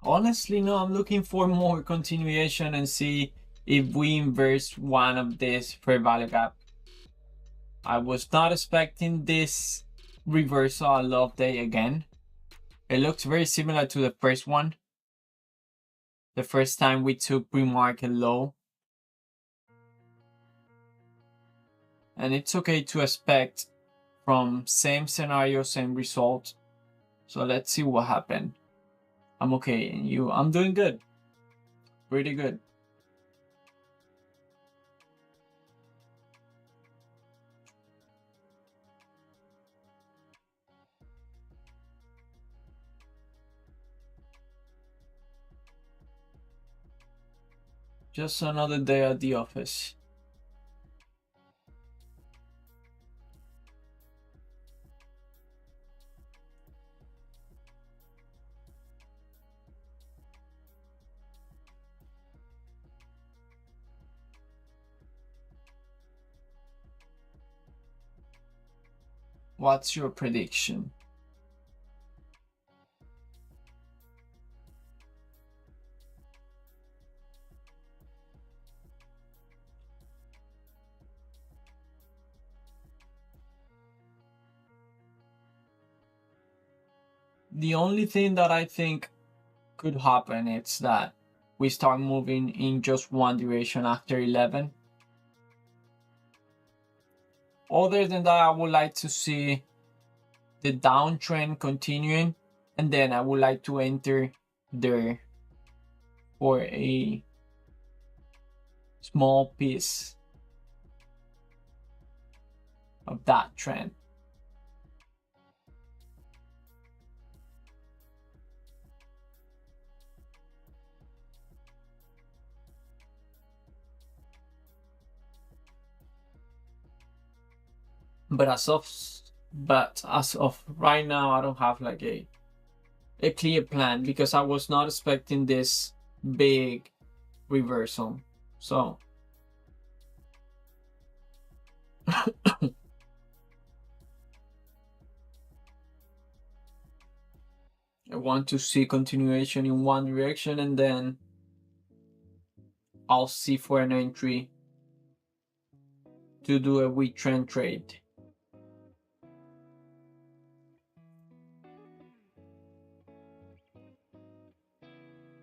Honestly, no, I'm looking for more continuation and see if we inverse one of this fair value gap. I was not expecting this reversal of day again. It looks very similar to the first one. The first time we took pre-market low. And it's okay to expect from same scenario, same result. So let's see what happened. I'm okay, and you? I'm doing good. Pretty good. Just another day at the office. What's your prediction? The only thing that I think could happen is that we start moving in just one direction after 11. Other than that, I would like to see the downtrend continuing, and then I would like to enter there for a small piece of that trend. But as of right now, I don't have like a clear plan because I was not expecting this big reversal. So I want to see continuation in one direction, and then I'll see for an entry to do a weak trend trade.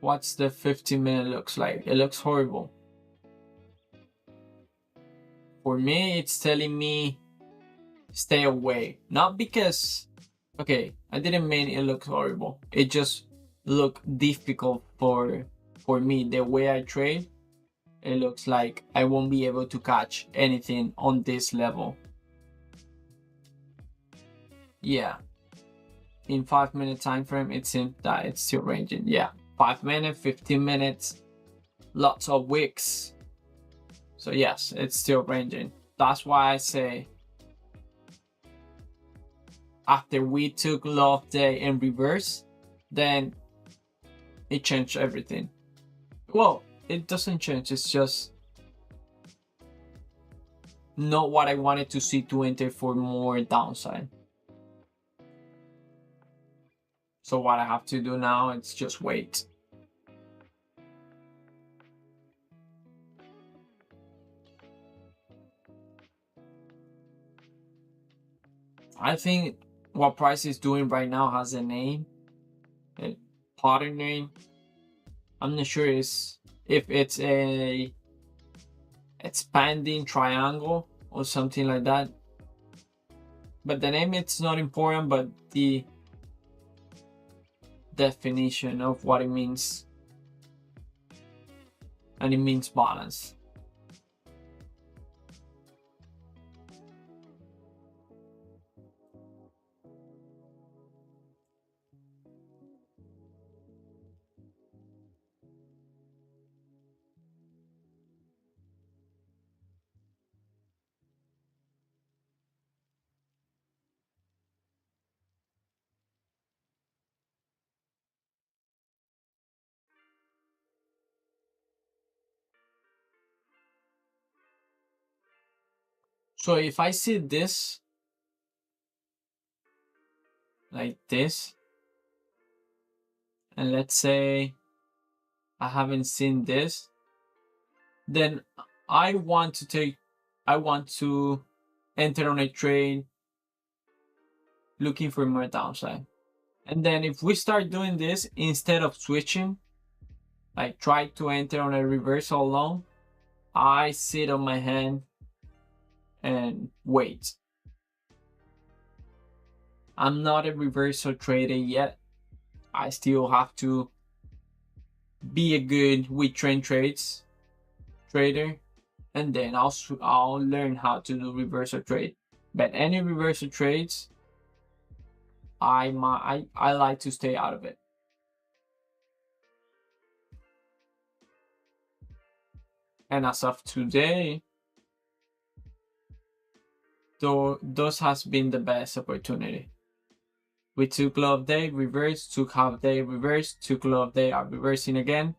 What's the 15-minute looks like? It looks horrible. For me, it's telling me stay away. Not because, okay, I didn't mean it looks horrible. It just looked difficult for me. The way I trade, it looks like I won't be able to catch anything on this level. Yeah. In 5-minute time frame, it seems that it's still ranging. Yeah. 5 minutes, 15 minutes, lots of wicks. So yes, it's still ranging. That's why I say after we took love day in reverse, then it changed everything. Well, it doesn't change, it's just not what I wanted to see to enter for more downside. So what I have to do now is just wait. I think what price is doing right now has a name, a pattern name. I'm not sure if it's a expanding triangle or something like that. But the name, it's not important, but the definition of what it means. And it means balance. So if I see this, like this, and let's say I haven't seen this, then I want to enter on a trade looking for more downside. And then if we start doing this, instead of switching, like try to enter on a reversal long, I sit on my hand and wait. I'm not a reversal trader yet. I still have to be a good with trend trades trader, and then I'll learn how to do reversal trade. But any reversal trades, I like to stay out of it. And as of today, those has been the best opportunity. We took love day, reverse, took half day, reverse, took love day, are reversing again.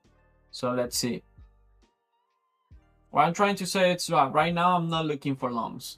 So let's see. What I'm trying to say is right now I'm not looking for longs.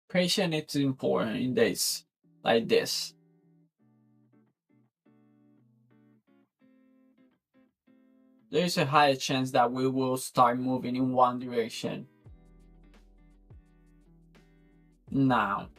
Patience is important in days like this. There is a higher chance that we will start moving in one direction now.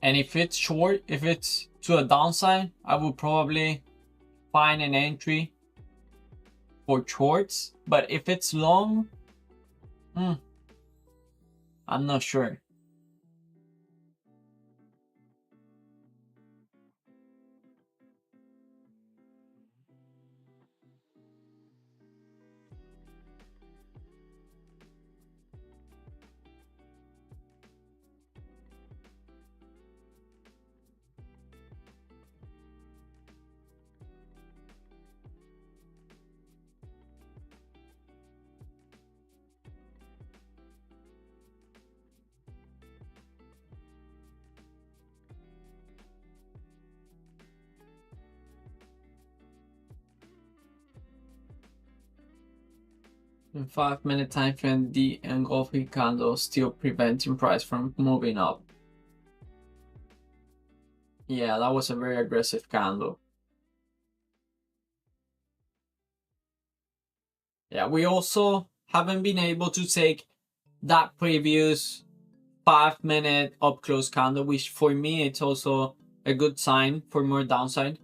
And if it's short, if it's to a downside, I would probably find an entry for shorts. But if it's long, I'm not sure. In 5-minute time frame, the engulfing candle still preventing price from moving up. Yeah, that was a very aggressive candle. Yeah, we also haven't been able to take that previous 5-minute up close candle, which for me it's also a good sign for more downside.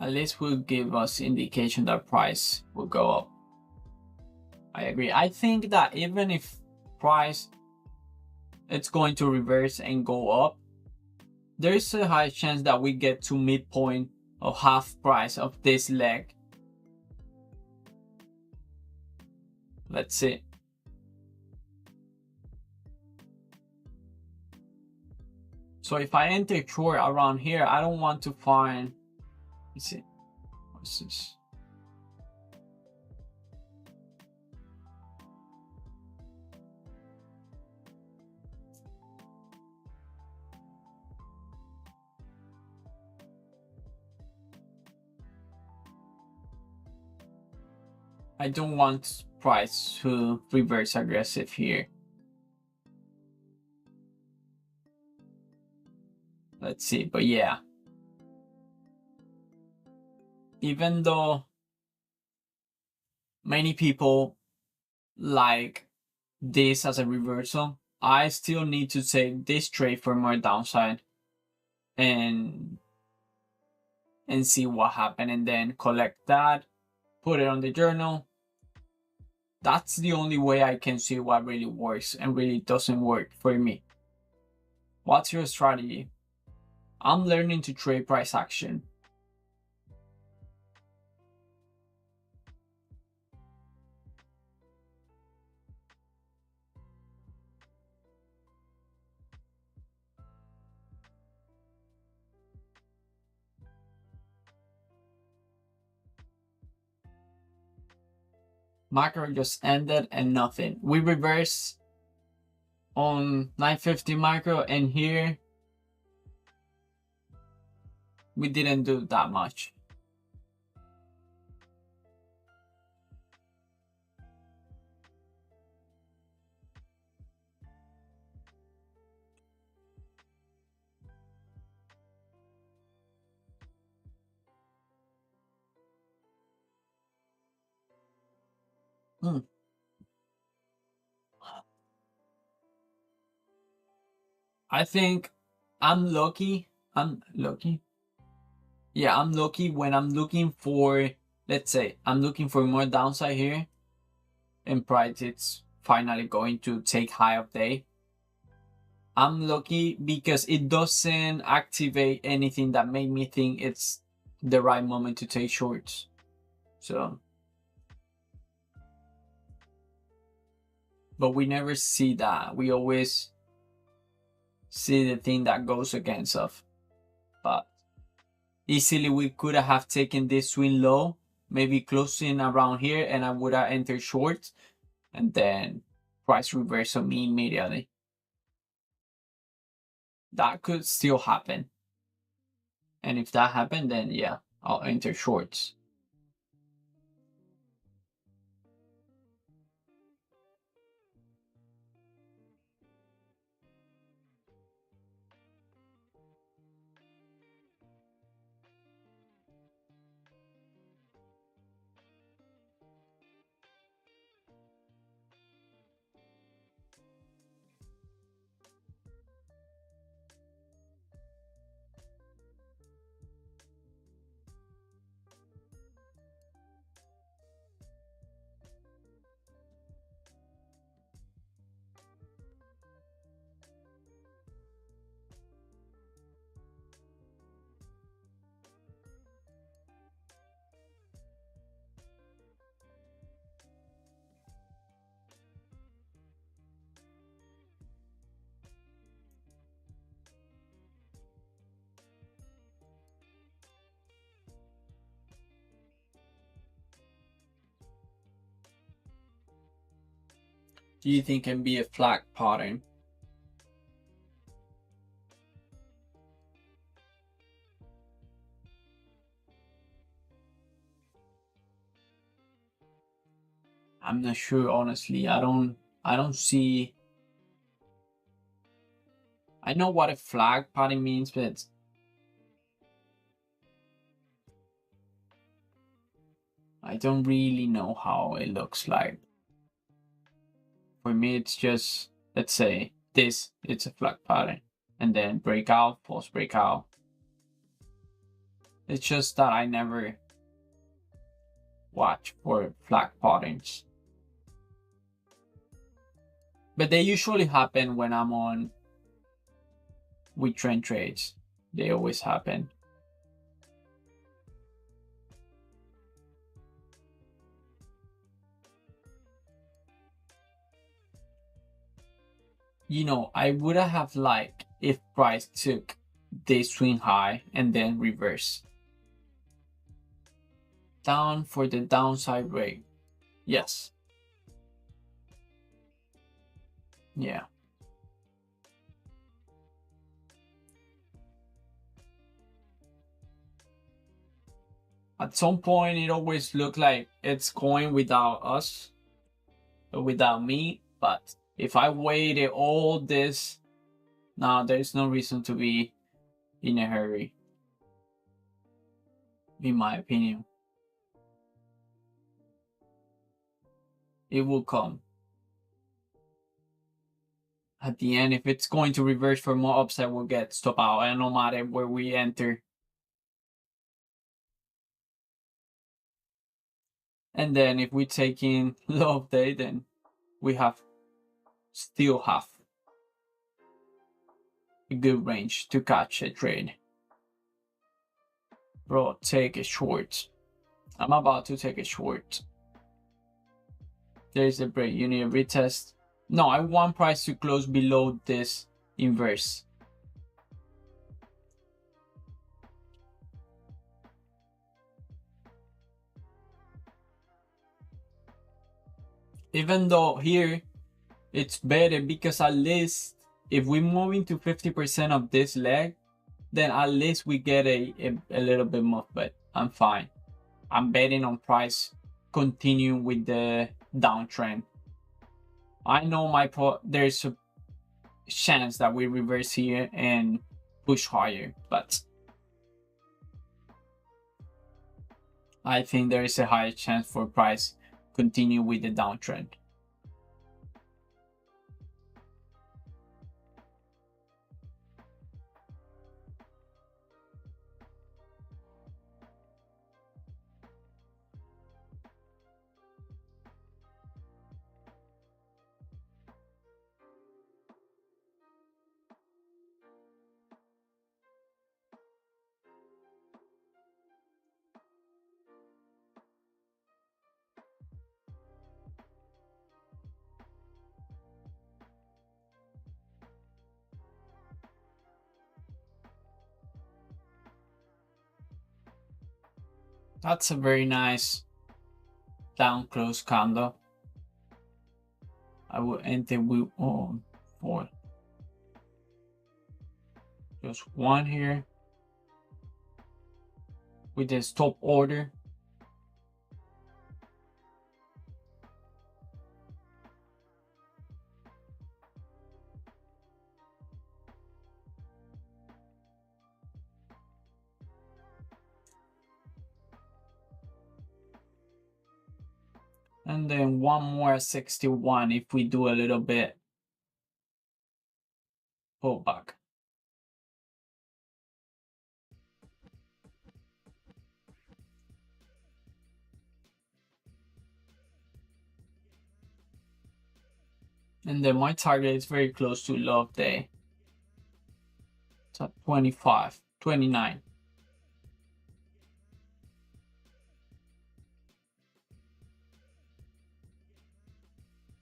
At least will give us indication that price will go up. I agree. I think that even if price it's going to reverse and go up, there is a high chance that we get to midpoint of half price of this leg. Let's see. So if I enter short around here, I don't want to find, let's see, what's this? I don't want price to reverse aggressive here. Let's see, but yeah. Even though many people like this as a reversal, I still need to take this trade for more downside and see what happened, and then collect that, put it on the journal. That's the only way I can see what really works and really doesn't work for me. What's your strategy? I'm learning to trade price action. Macro just ended and nothing. We reversed on 950 macro, and here we didn't do that much. I think I'm lucky. Yeah, I'm lucky when I'm looking for, let's say, I'm looking for more downside here, and price it's finally going to take high of day. I'm lucky because it doesn't activate anything that made me think it's the right moment to take shorts. So, but we never see that. We always see the thing that goes against us. But easily we could have taken this swing low, maybe closing around here, and I would have entered short, and then price reverse on me immediately. That could still happen. And if that happened, then yeah, I'll enter shorts. Do you think can be a flag pattern? I'm not sure, honestly. I don't see. I know what a flag pattern means, but I don't really know how it looks like. For me, it's just, let's say this, it's a flag pattern, and then breakout, false breakout. It's just that I never watch for flag patterns. But they usually happen when I'm on with trend trades. They always happen. You know, I would have liked if price took this swing high and then reverse. Down for the downside rate. Yes. Yeah. At some point, it always looked like it's going without us, without me. But if I waited all this, now there's no reason to be in a hurry, in my opinion. It will come. At the end, if it's going to reverse for more upside, we'll get stop out, and no matter where we enter. And then if we take in low of day, then we still have a good range to catch a trade. Bro, take a short. I'm about to take a short. There's a break. You need a retest. No, I want price to close below this inverse. Even though here it's better because at least if we move into 50% of this leg, then at least we get a little bit more, but I'm fine. I'm betting on price continuing with the downtrend. I know there's a chance that we reverse here and push higher, but I think there is a higher chance for price continue with the downtrend. That's a very nice down close candle. I will enter with four. Just one here. with the stop order. And then one more 61 if we do a little bit pullback. And then my target is very close to low of day. It's at 25, 29.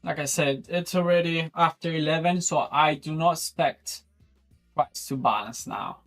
Like I said, it's already after 11, so I do not expect price to balance now.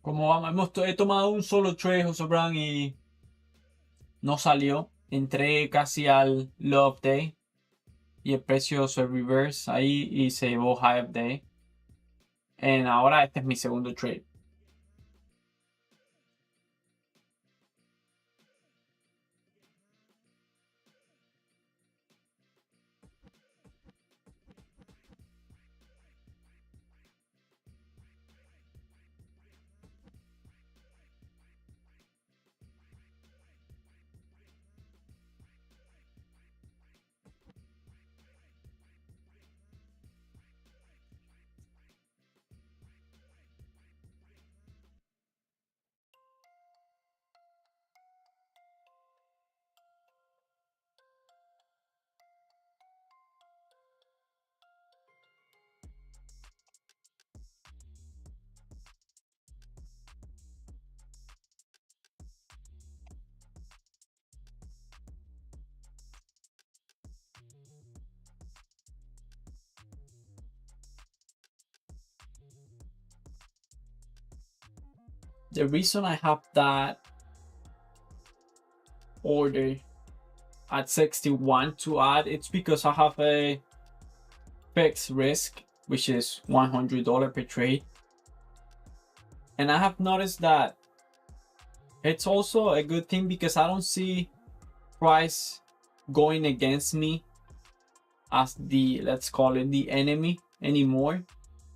Como he tomado un solo trade, José Brown, y no salió. Entré casi al low of day y el precio se reverse ahí y se llevó high of day. Y ahora este es mi segundo trade. The reason I have that order at 61 to add, it's because I have a fixed risk, which is $100 per trade. And I have noticed that it's also a good thing because I don't see price going against me as the, let's call it, the enemy anymore,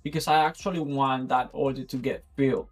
because I actually want that order to get filled.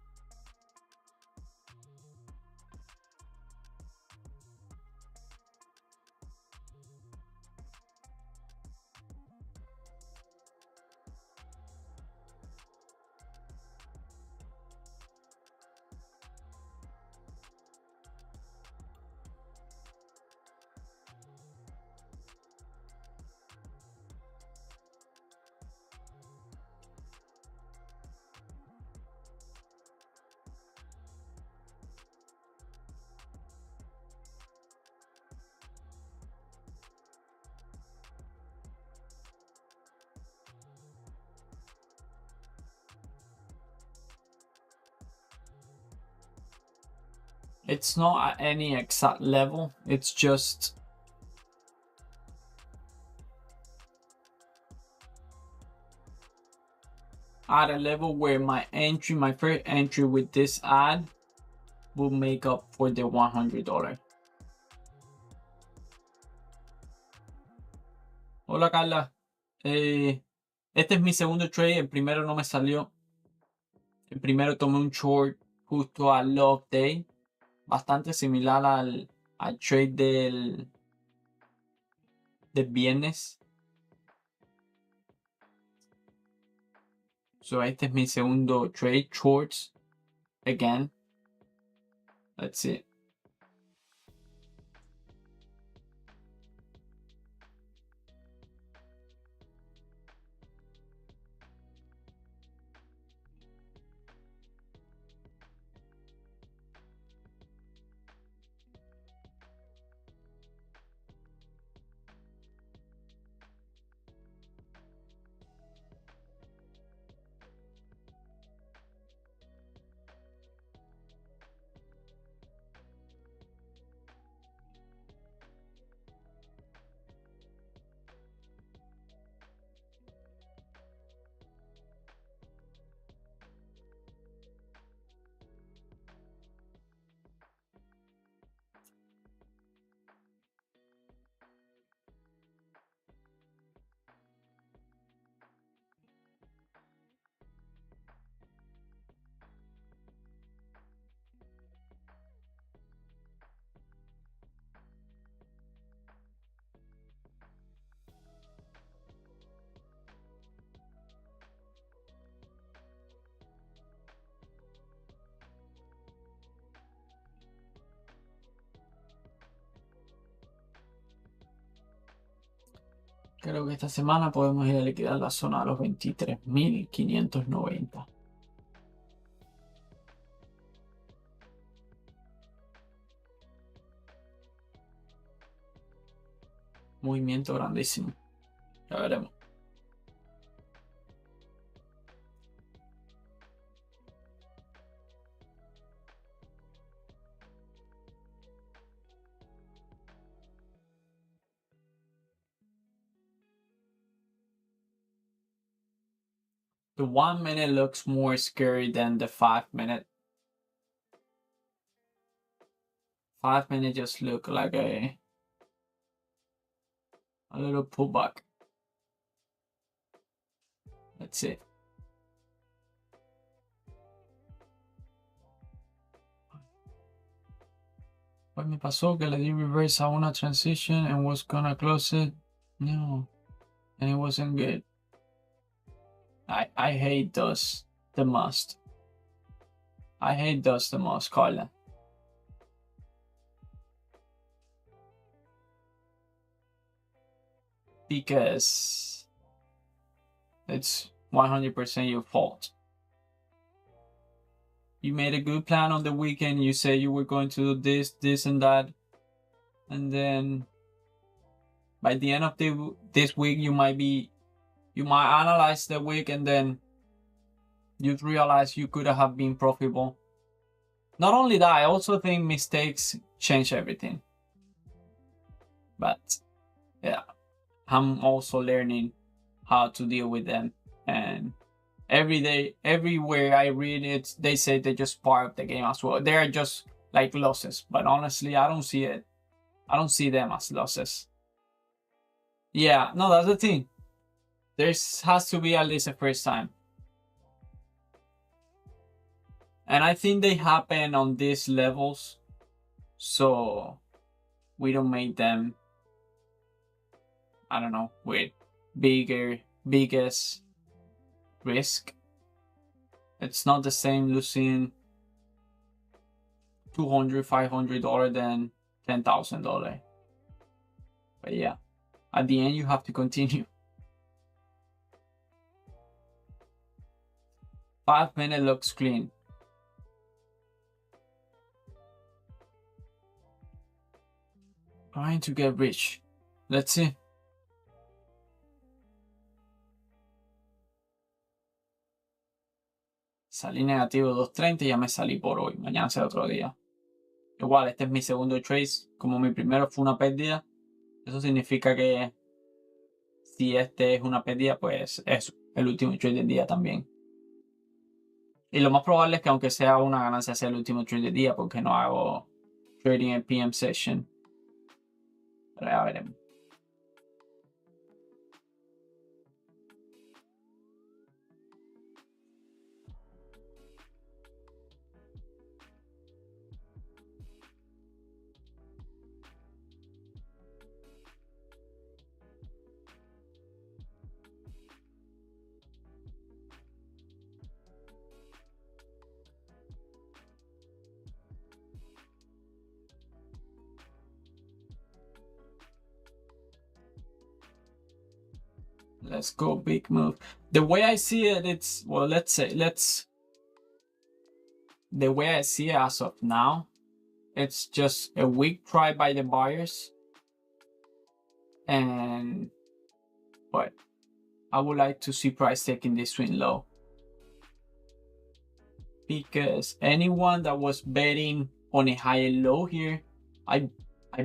It's not at any exact level, it's just at a level where my first entry with this ad will make up for the $100. Hola Carla. Este es mi segundo trade. El primero no me salió. El primero tomé un short justo al log day. Bastante similar al trade del viernes. So este es mi segundo trade, shorts. Again. Let's see. Creo que esta semana podemos ir a liquidar la zona de los 23.590. Movimiento grandísimo. Ya veremos. The 1 minute looks more scary than the 5 minute. 5 minute just look like a little pullback. Let's see. What me pasó que le di reverse a una transition and was gonna close it. No, and it wasn't good. I hate those the most. I hate those the most, Carla. Because it's 100% your fault. You made a good plan on the weekend. You say you were going to do this, this, and that. And then by the end of this week, you might analyze the week and then you realize you could have been profitable. Not only that, I also think mistakes change everything. But yeah, I'm also learning how to deal with them. And every day, everywhere I read it, they say they're just part of the game as well. They're just like losses. But honestly, I don't see it. I don't see them as losses. Yeah, no, that's the thing. There has to be at least a first time. And I think they happen on these levels, so we don't make them, I don't know, with biggest risk. It's not the same losing $200, $500 than $10,000. But yeah, at the end you have to continue. 5 minute looks clean. Trying to get rich. Let's see. Salí negativo 230 y ya me salí por hoy. Mañana será otro día. Igual, este es mi segundo trade. Como mi primero fue una pérdida, eso significa que si este es una pérdida, pues es el último trade del día también. Y lo más probable es que aunque sea una ganancia sea el último trade del día, porque no hago trading en PM session. Pero ya veremos. let's go big move. The way I see it, it's, well, the way I see it as of now, it's just a weak try by the buyers. But I would like to see price taking this swing low, because anyone that was betting on a higher low here, I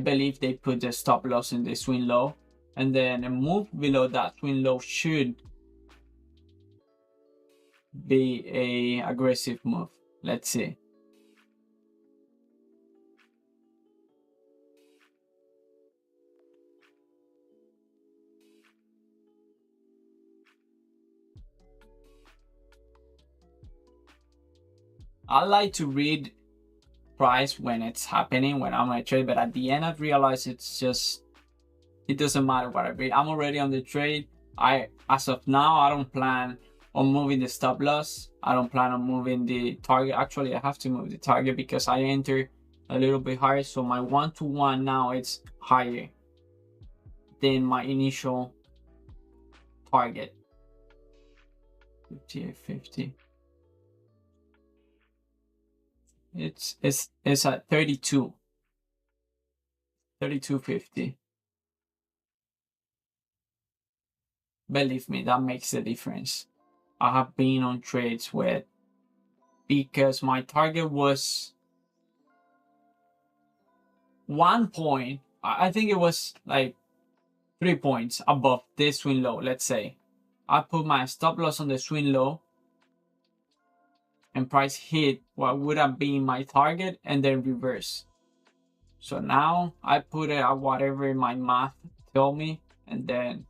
believe they put the stop loss in the swing low, and then a move below that swing low should be a aggressive move. Let's see. I like to read price when it's happening, when I'm on a trade, but at the end I've realized it's just, it doesn't matter what I read. I'm already on the trade. As of now, I don't plan on moving the stop loss. I don't plan on moving the target. Actually, I have to move the target because I enter a little bit higher. So my 1-to-1 now it's higher than my initial target. 50. It's at 32.50. Believe me, that makes a difference. I have been on trades where, because my target was 1 point, I think it was like 3 points above this swing low. Let's say I put my stop loss on the swing low, and price hit what would have been my target and then reverse. So now I put it at whatever my math tell me, and then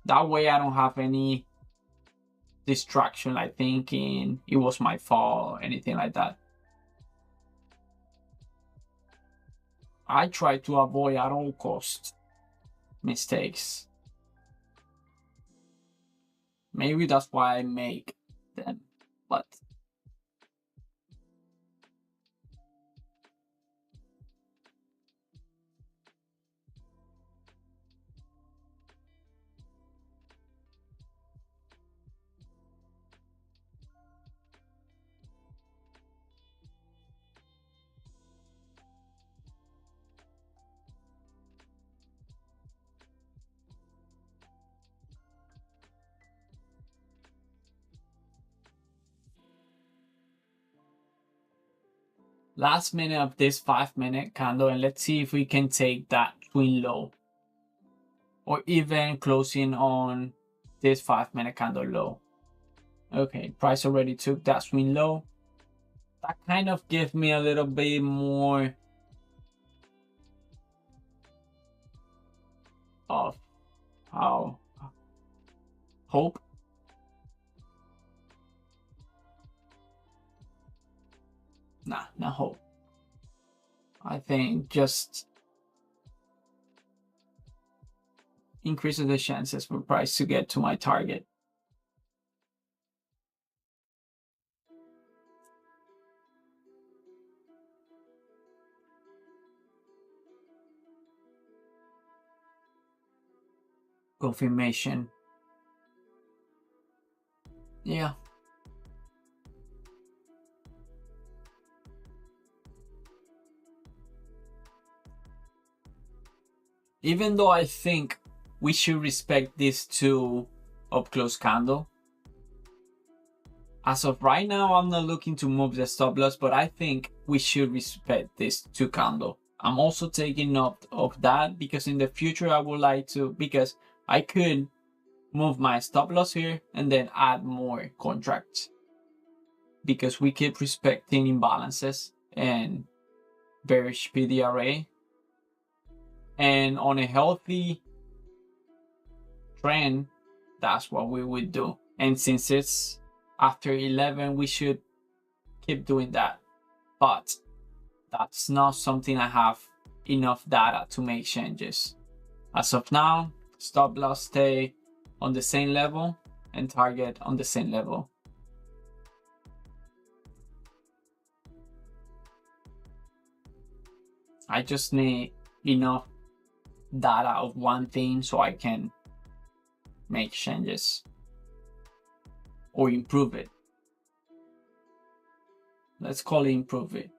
that way I don't have any distraction like thinking it was my fault or anything like that. I try to avoid at all costs mistakes. Maybe that's why I make them, but last minute of this 5-minute candle, and let's see if we can take that swing low or even closing on this 5-minute candle low. Okay, price already took that swing low. That kind of gives me a little bit more of hope. Nah, not hope. I think just increases the chances for price to get to my target. Confirmation. Yeah. Even though I think we should respect these two up close candle, as of right now, I'm not looking to move the stop loss, but I think we should respect this 2 candle. I'm also taking note of that because in the future I would like to, because I could move my stop loss here and then add more contracts, because we keep respecting imbalances and bearish PDRA, and on a healthy trend, that's what we would do. And since it's after 11, we should keep doing that, but that's not something I have enough data to make changes. As of now, stop loss stay on the same level and target on the same level. I just need enough data of one thing so I can make changes or improve it. Let's call it improve it.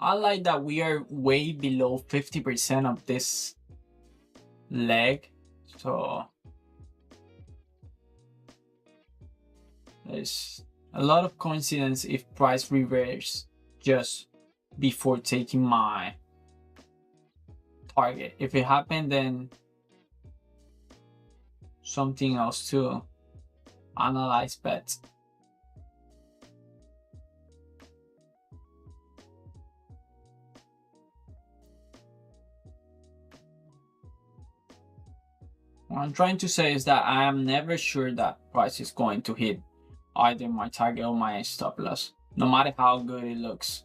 I like that we are way below 50% of this leg. So there's a lot of coincidence if price reverse just before taking my target. If it happened, then something else to analyze, but what I'm trying to say is that I am never sure that price is going to hit either my target or my stop loss, no matter how good it looks.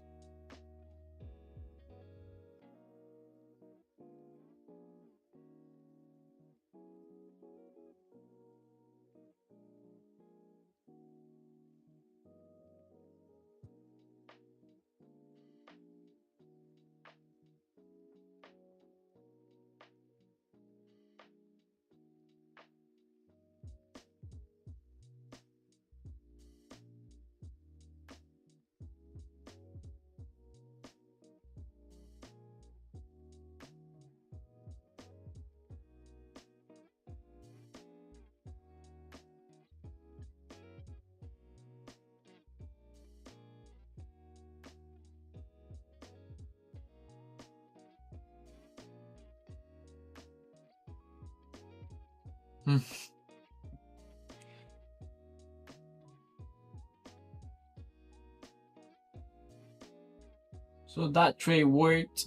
So that trade worked.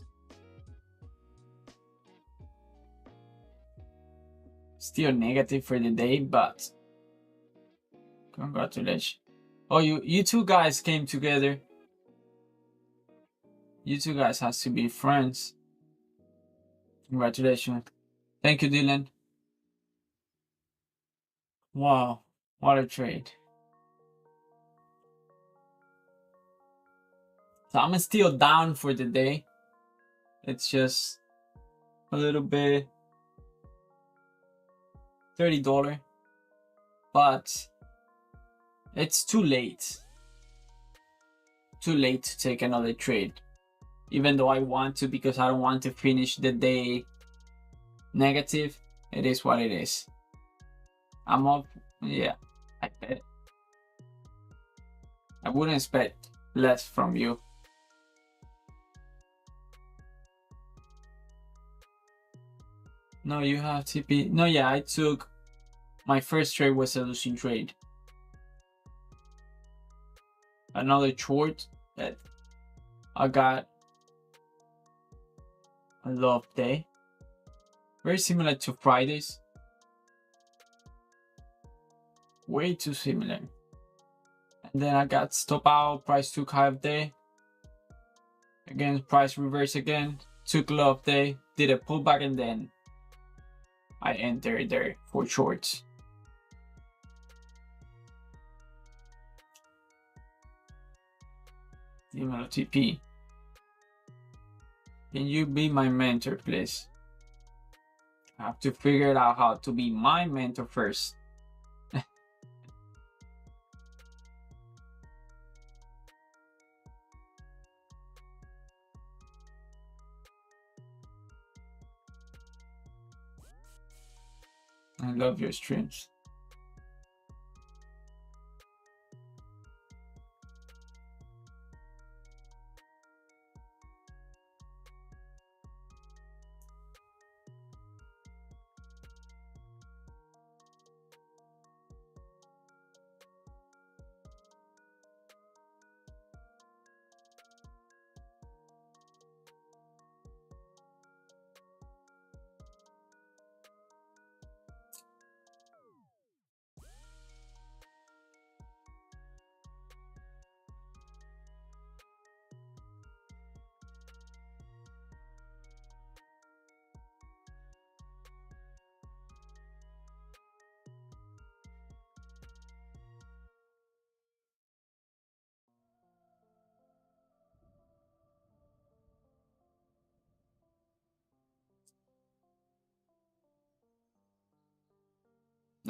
Still negative for the day, but congratulations. Oh, you two guys came together. You two guys has to be friends. Congratulations. Thank you, Dylan. Wow, what a trade. So I'm still down for the day. It's just a little bit $30, but it's too late. Too late to take another trade, even though I want to, because I don't want to finish the day negative. It is what it is. I'm up. Yeah, I bet. I wouldn't expect less from you. No, you have TP. No, yeah, I took my first trade was a losing trade. Another short that I got a love day. Very similar to Fridays. Way too similar. And then I got stop out, price took half day. Again, price reverse again. Took love day, did a pullback, and then I entered there for shorts. Email TP. Can you be my mentor, please? I have to figure out how to be my mentor first. I love your streams.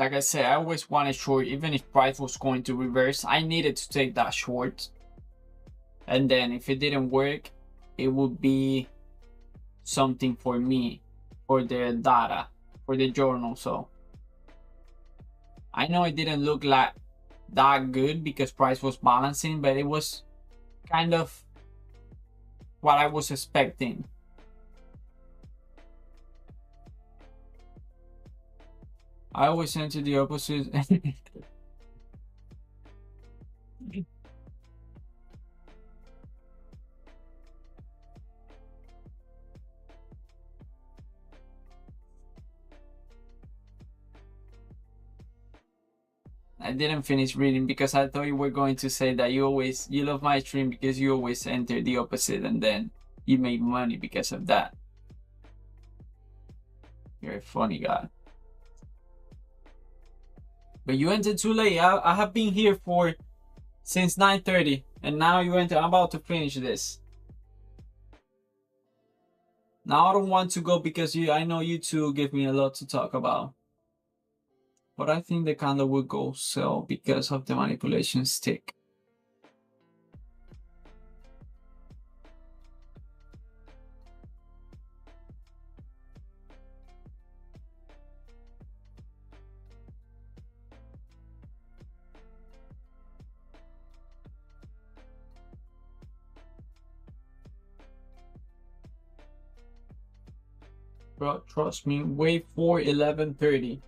like I said, I always wanted short, even if price was going to reverse. I needed to take that short. And then if it didn't work, it would be something for me, for the data, for the journal. So I know it didn't look like that good because price was balancing, but it was kind of what I was expecting. I always enter the opposite. I didn't finish reading because I thought you were going to say that you love my stream because you always enter the opposite and then you make money because of that. You're a funny guy. But you entered too late. I have been here since 9:30 and now you enter. I'm about to finish this. Now I don't want to go because I know you two give me a lot to talk about. But I think the candle will go sell because of the manipulation stick. Bro, trust me, wait for 11:30.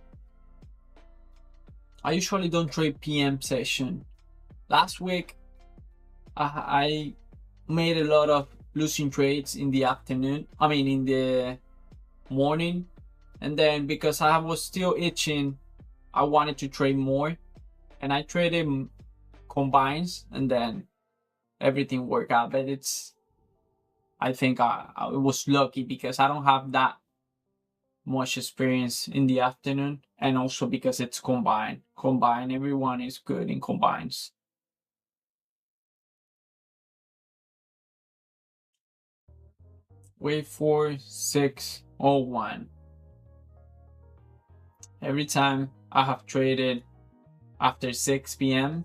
I usually don't trade PM session. Last week, I made a lot of losing trades in the afternoon. I mean, in the morning. And then because I was still itching, I wanted to trade more. And I traded combines and then everything worked out. But I think I was lucky because I don't have that much experience in the afternoon, and also because it's combined. Everyone is good in combines. Wait for 601. Every time I have traded after 6 p.m.,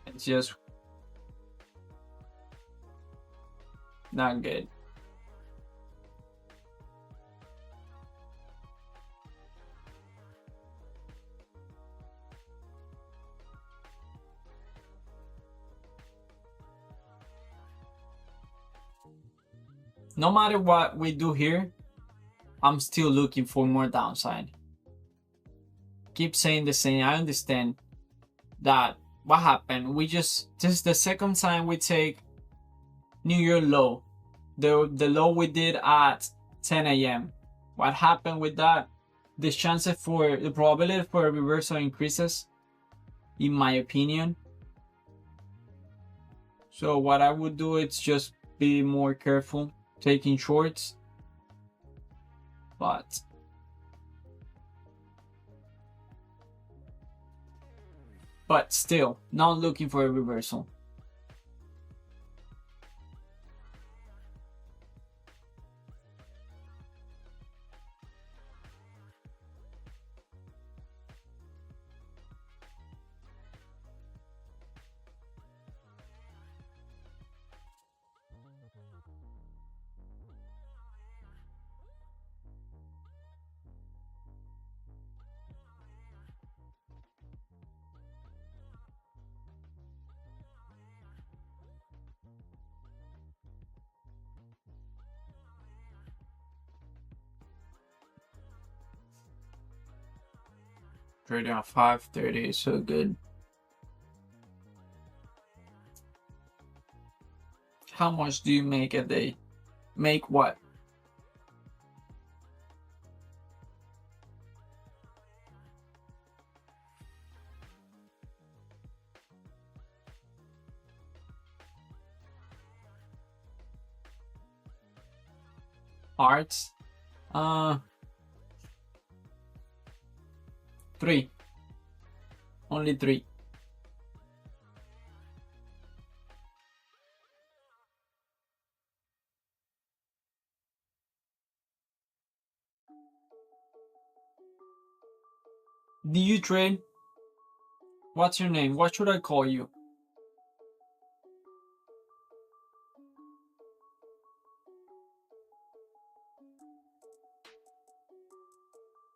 it's just not good. No matter what we do here, I'm still looking for more downside. Keep saying the same. I understand that what happened. This is the second time we take New Year low. The low we did at 10 a.m. What happened with that? The probability for a reversal increases, in my opinion. So what I would do is just be more careful taking shorts. But still, not looking for a reversal. Trading at 5:30 is so good. How much do you make a day? Make what? Arts? 3. Only 3. Do you trade? What's your name? What should I call you?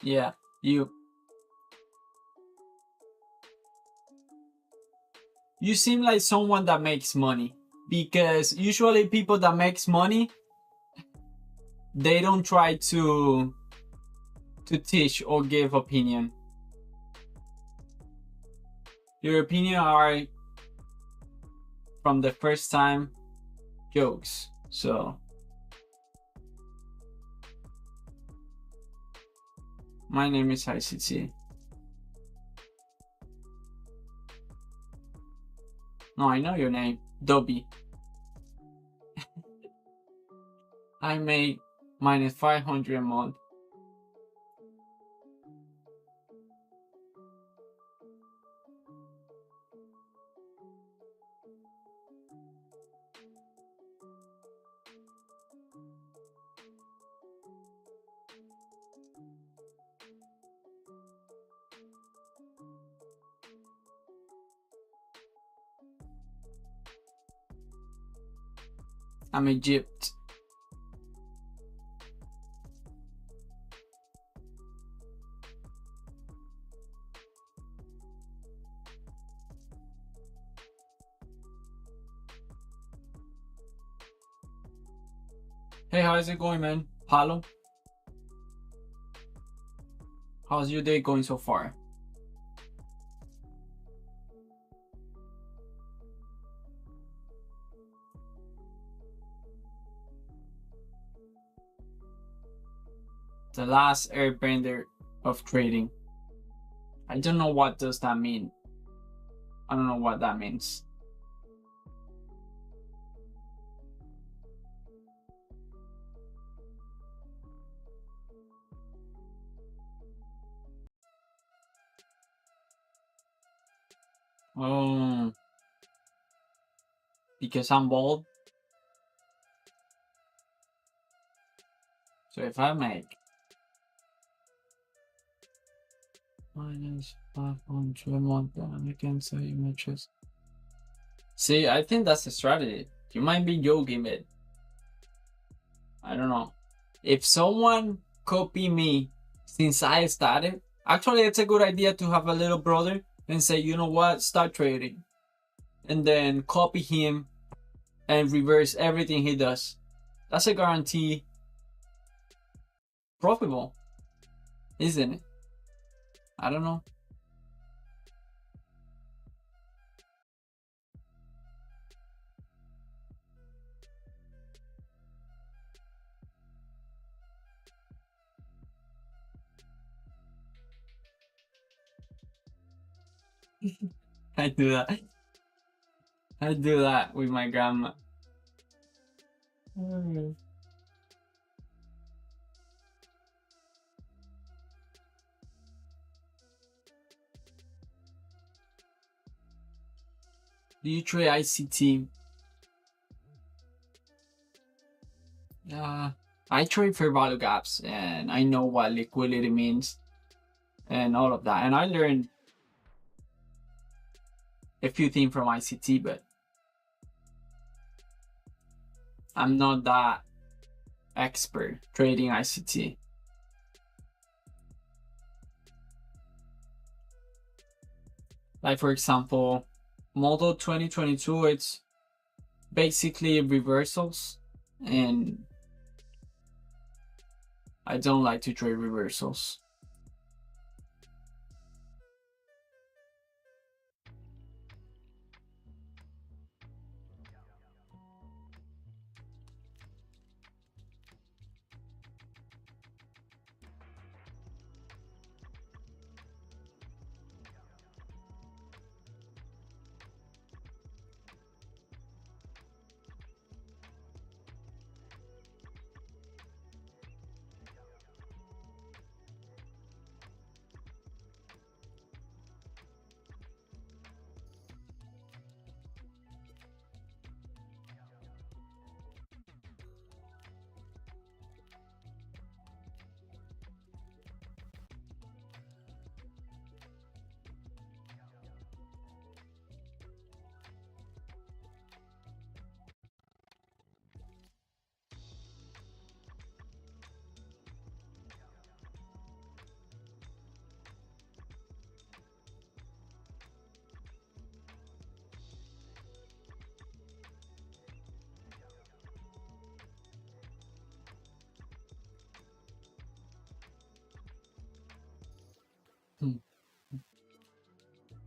Yeah, you. You seem like someone that makes money, because usually people that makes money, they don't try to teach or give opinion. Your opinion are from the first time jokes. So my name is ICT. No, I know your name, Dobby. I make minus 500 a month. I'm Egypt. Hey, how's it going, man? Palo? How's your day going so far? The last airbender of trading. I don't know what does that mean. I don't know what that means. Oh, because I'm bald. So if I make minus 500 a month, then I can sell images. See, I think that's a strategy. You might be joking, but I don't know. If someone copy me since I started, actually it's a good idea to have a little brother and say, you know what, start trading. And then copy him and reverse everything he does. That's a guarantee profitable, isn't it? I don't know. I do that. I do that with my grandma. Do you trade ICT? I trade fair value gaps, and I know what liquidity means and all of that. And I learned a few things from ICT, but I'm not that expert trading ICT. Like for example, model 2022, it's basically reversals, and I don't like to trade reversals.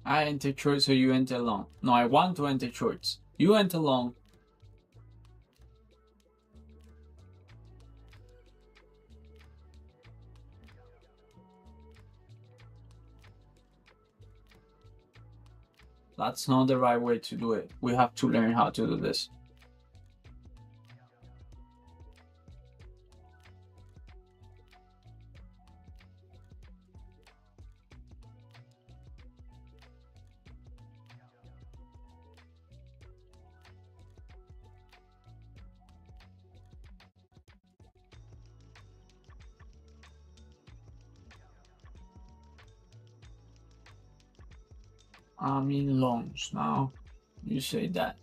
I enter short, so you enter long. No, I want to enter shorts. You enter long. That's not the right way to do it. We have to learn how to do this. I'm in longs now. You say that.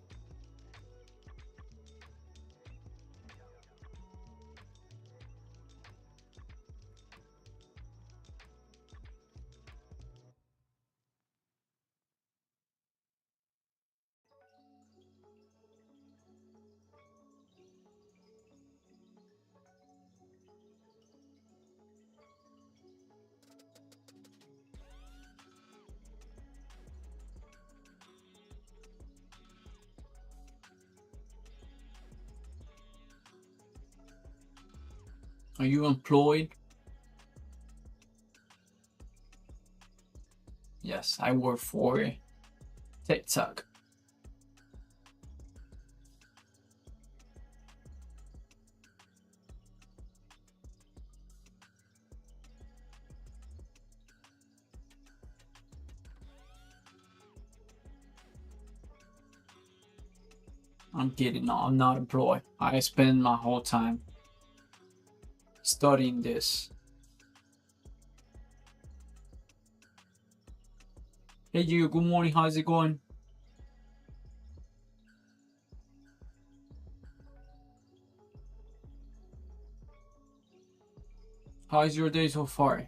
Are you employed? Yes, I work for TikTok. I'm kidding. No, I'm not employed. I spend my whole time studying this. Hey, you. Good morning. How's it going? How's your day so far?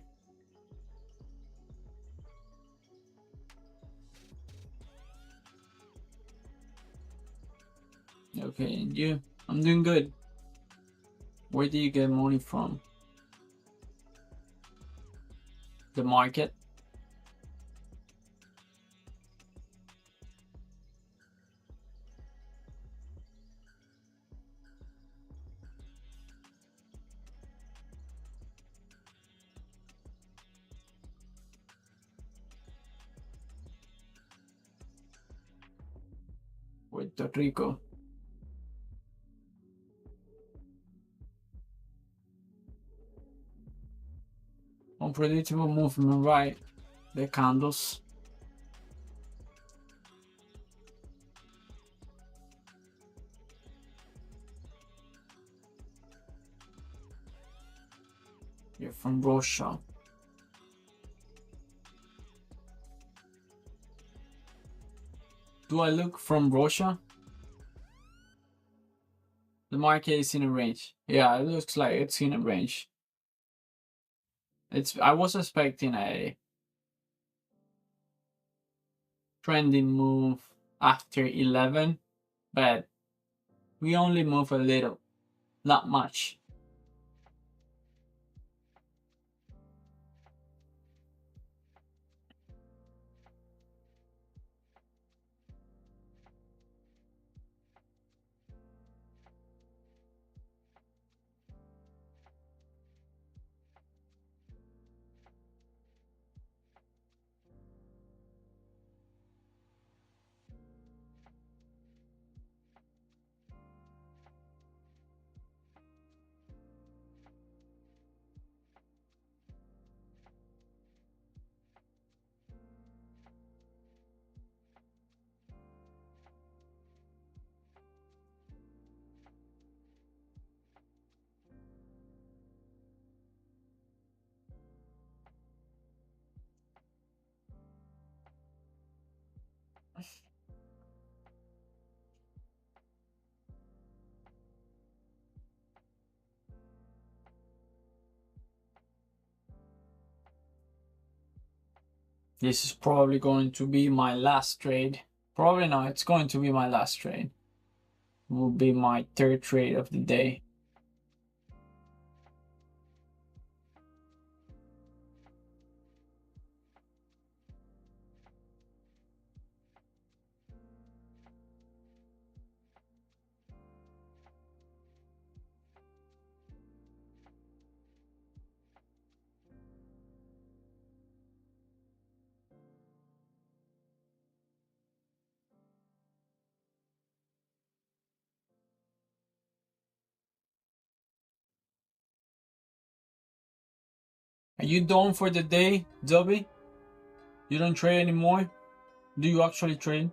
Okay, and you? I'm doing good. Where do you get money from? The market? Puerto Rico. Unpredictable movement, right? The candles. You're from Russia. Do I look from Russia? The market is in a range. Yeah, it looks like it's in a range. I was expecting a trending move after 11, but we only move a little, not much. This is probably going to be my last trade. Probably not, it's going to be my last trade. It will be my third trade of the day. Are you done for the day, Dobby? You don't trade anymore? Do you actually trade?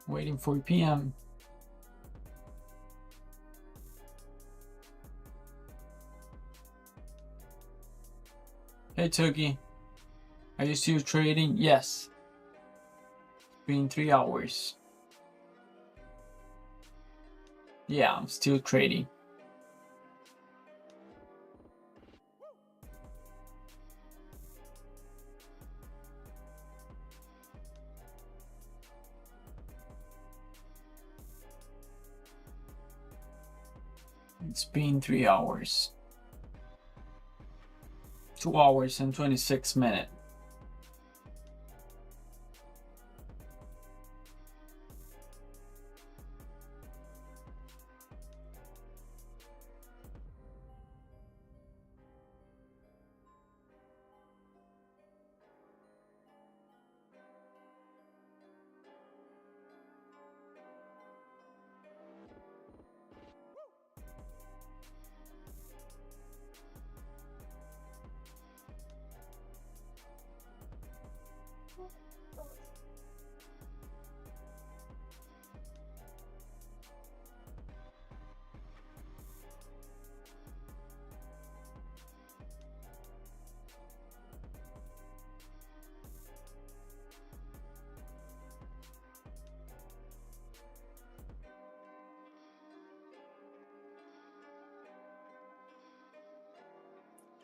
Waiting for PM. Hey Turkey, are you still trading? Yes. It's been 3 hours. Yeah, I'm still trading. It's been 3 hours. 2 hours and 26 minutes.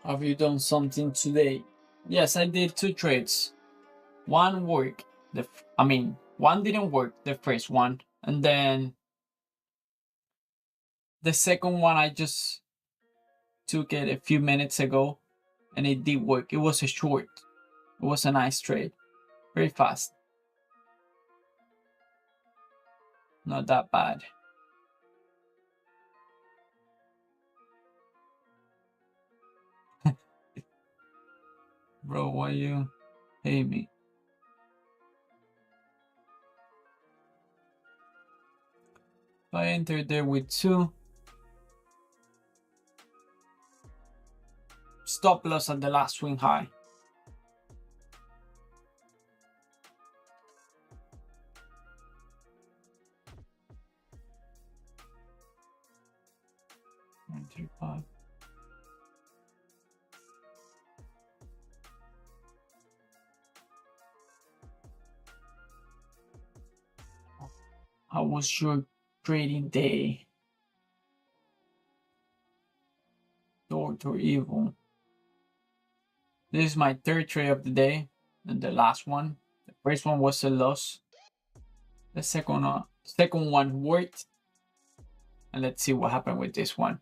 Have you done something today? Yes, I did 2 trades. One worked. One didn't work, the first one. And then the second one, I just took it a few minutes ago and it did work. It was a short. It was a nice trade. Very fast. Not that bad. Bro, why you hate me? I entered there with 2. Stop loss at the last swing high. $135. How was your trading day? Dr. Evil. This is my 3rd trade of the day and the last one. The first one was a loss. The second one worked. And let's see what happened with this one.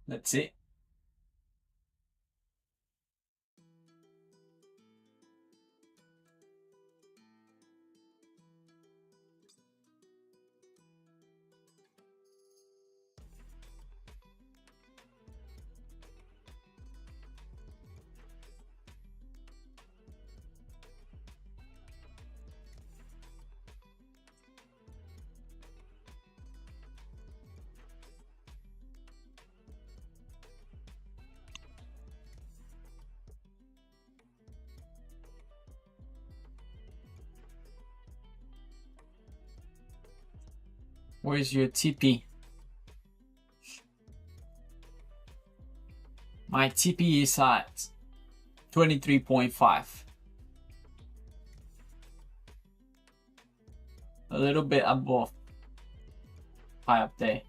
Let's see. Where's your TP? My TP is at 23.5. A little bit above 5-day.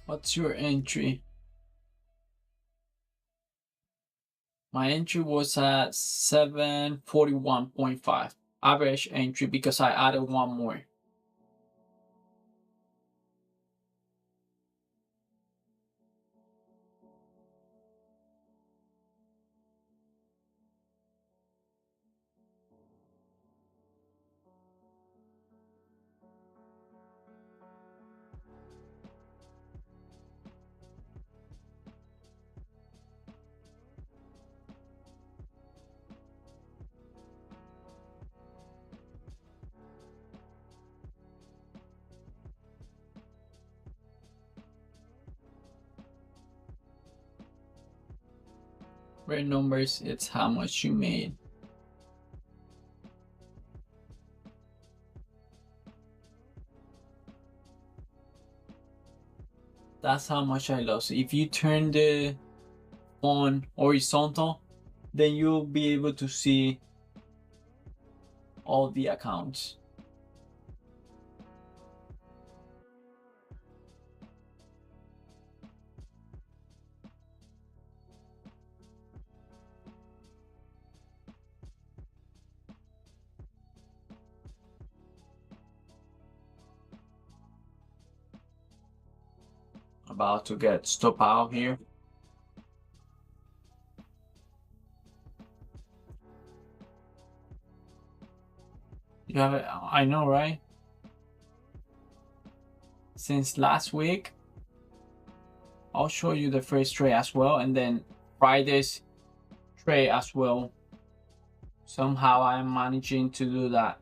What's your entry? My entry was at 741.5. Average entry because I added one more. Red numbers, it's how much you made. That's how much I lost. If you turn the phone horizontal, then you'll be able to see all the accounts. About to get stop out here. You have it, I know, right? Since last week, I'll show you the first trade as well, and then Friday's trade as well. Somehow I'm managing to do that.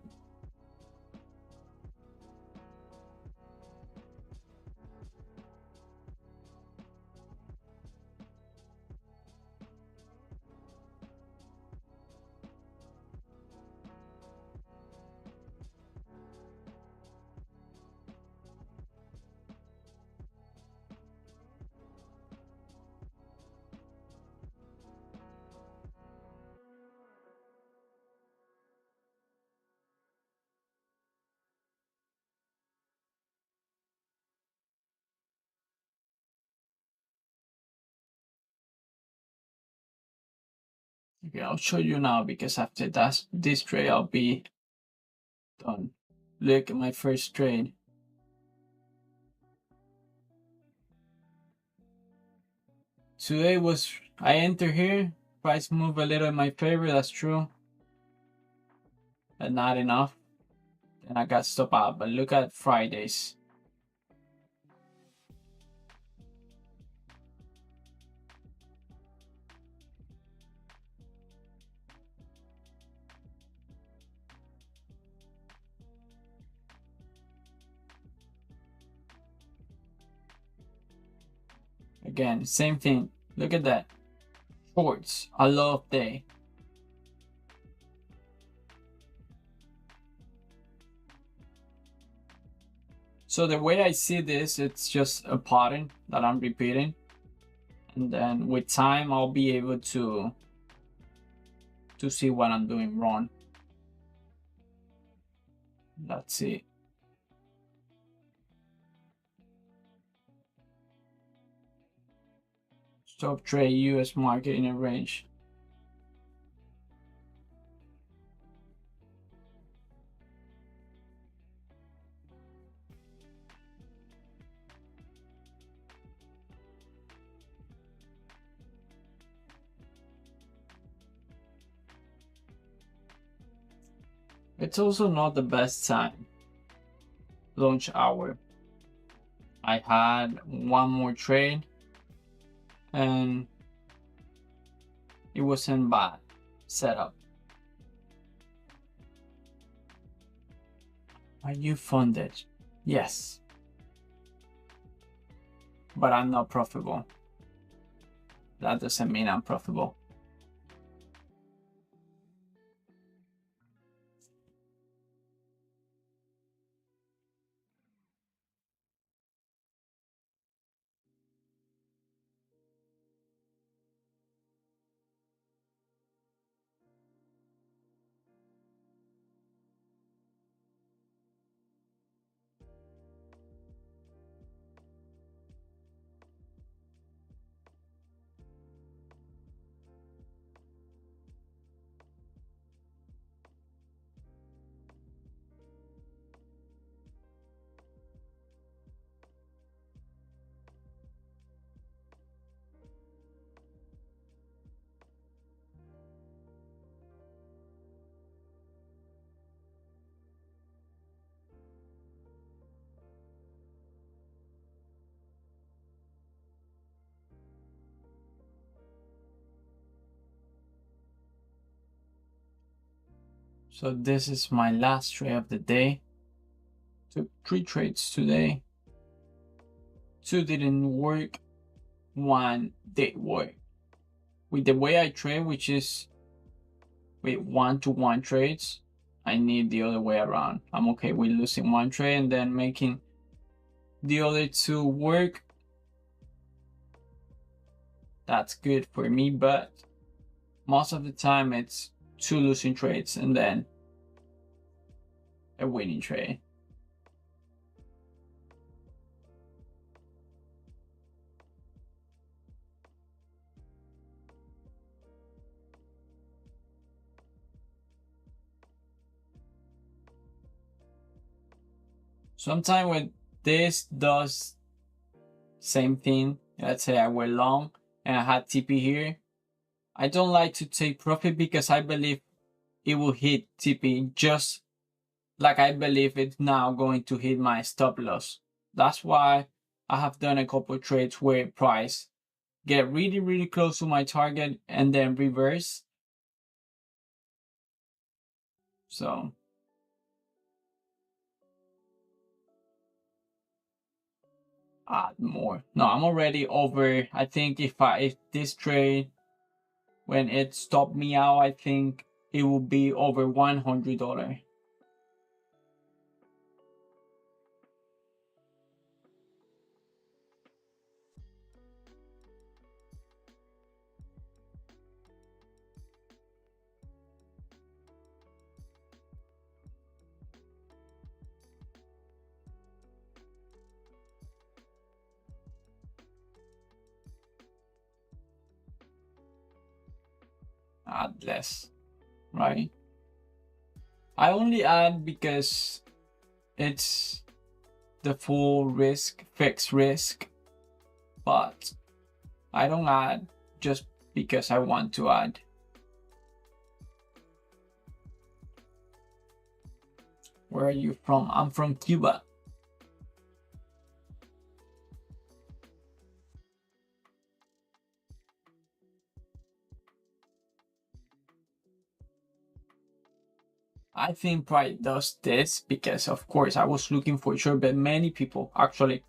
Okay, I'll show you now because after this trade, I'll be done. Look at my first trade. Today I enter here, price move a little in my favor, that's true, but not enough. Then I got stop out, but look at Fridays. Again, same thing. Look at that. Shorts, a love day. So the way I see this, it's just a pattern that I'm repeating. And then with time, I'll be able to see what I'm doing wrong. Let's see. Stop trade US market in a range. It's also not the best time. Launch hour. I had one more trade and it wasn't bad setup. Are you funded? Yes. But I'm not profitable. That doesn't mean I'm profitable. So this is my last trade of the day. Took 3 trades today. 2 didn't work. 1 did work. With the way I trade, which is with 1-to-1 trades, I need the other way around. I'm okay with losing 1 trade and then making the other 2 work. That's good for me, but most of the time it's 2 losing trades and then a winning trade. Sometimes when this does same thing, let's say I went long and I had TP here, I don't like to take profit because I believe it will hit TP just like I believe it's now going to hit my stop loss. That's why I have done a couple of trades where price get really close to my target and then reverse. So add more. No, I'm already over. I think if this trade, when it stopped me out, I think it will be over $100. add less, right? I only add because it's the full risk, fixed risk, but I don't add just because I want to add. Where are you from? I'm from Cuba. I think Pride does this because, of course, I was looking for short, but many people, actually,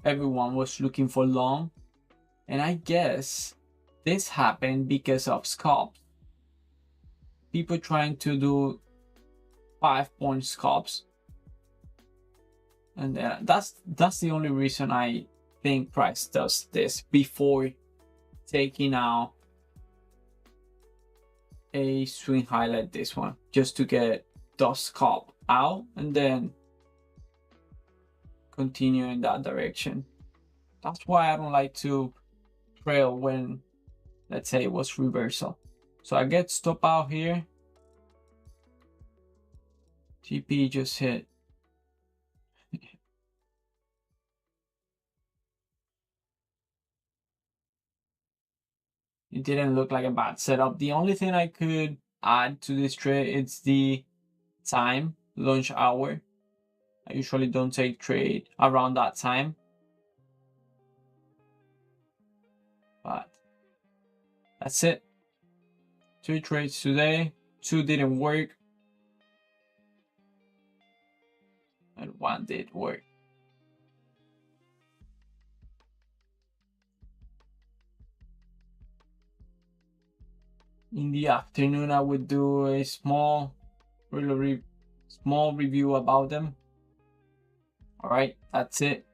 everyone was looking for long. And I guess this happened because of scalps. People trying to do 5-point scalps. And that's the only reason I think price does this before taking out a swing high like this one, just to get the scalp out and then continue in that direction. That's why I don't like to trail when, let's say, it was reversal. So I get stop out here. TP just hit. It didn't look like a bad setup. The only thing I could add to this trade is the time, launch hour. I usually don't take trade around that time, but that's it. 3 trades today, 2 didn't work, and 1 did work. In the afternoon, I would do a small review about them. All right, that's it.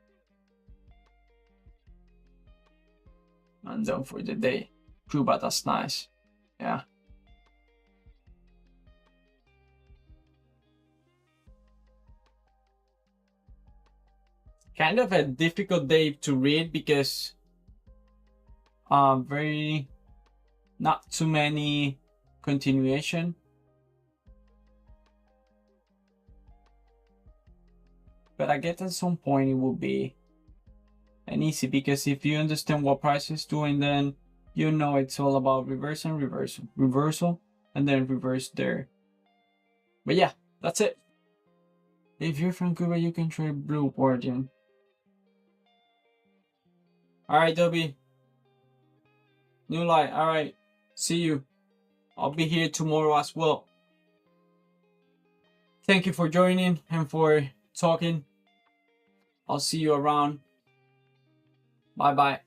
I'm done for the day. True, but that's nice. Yeah. Kind of a difficult day to read because very not too many continuation. But I guess at some point it will be an easy, because if you understand what price is doing, then you know it's all about reverse and reversal, reversal, and then reverse there. But yeah, that's it. If you're from Cuba, you can trade blue origin. All right, Dobby. New light. All right. See you. I'll be here tomorrow as well. Thank you for joining and for talking. I'll see you around. Bye-bye.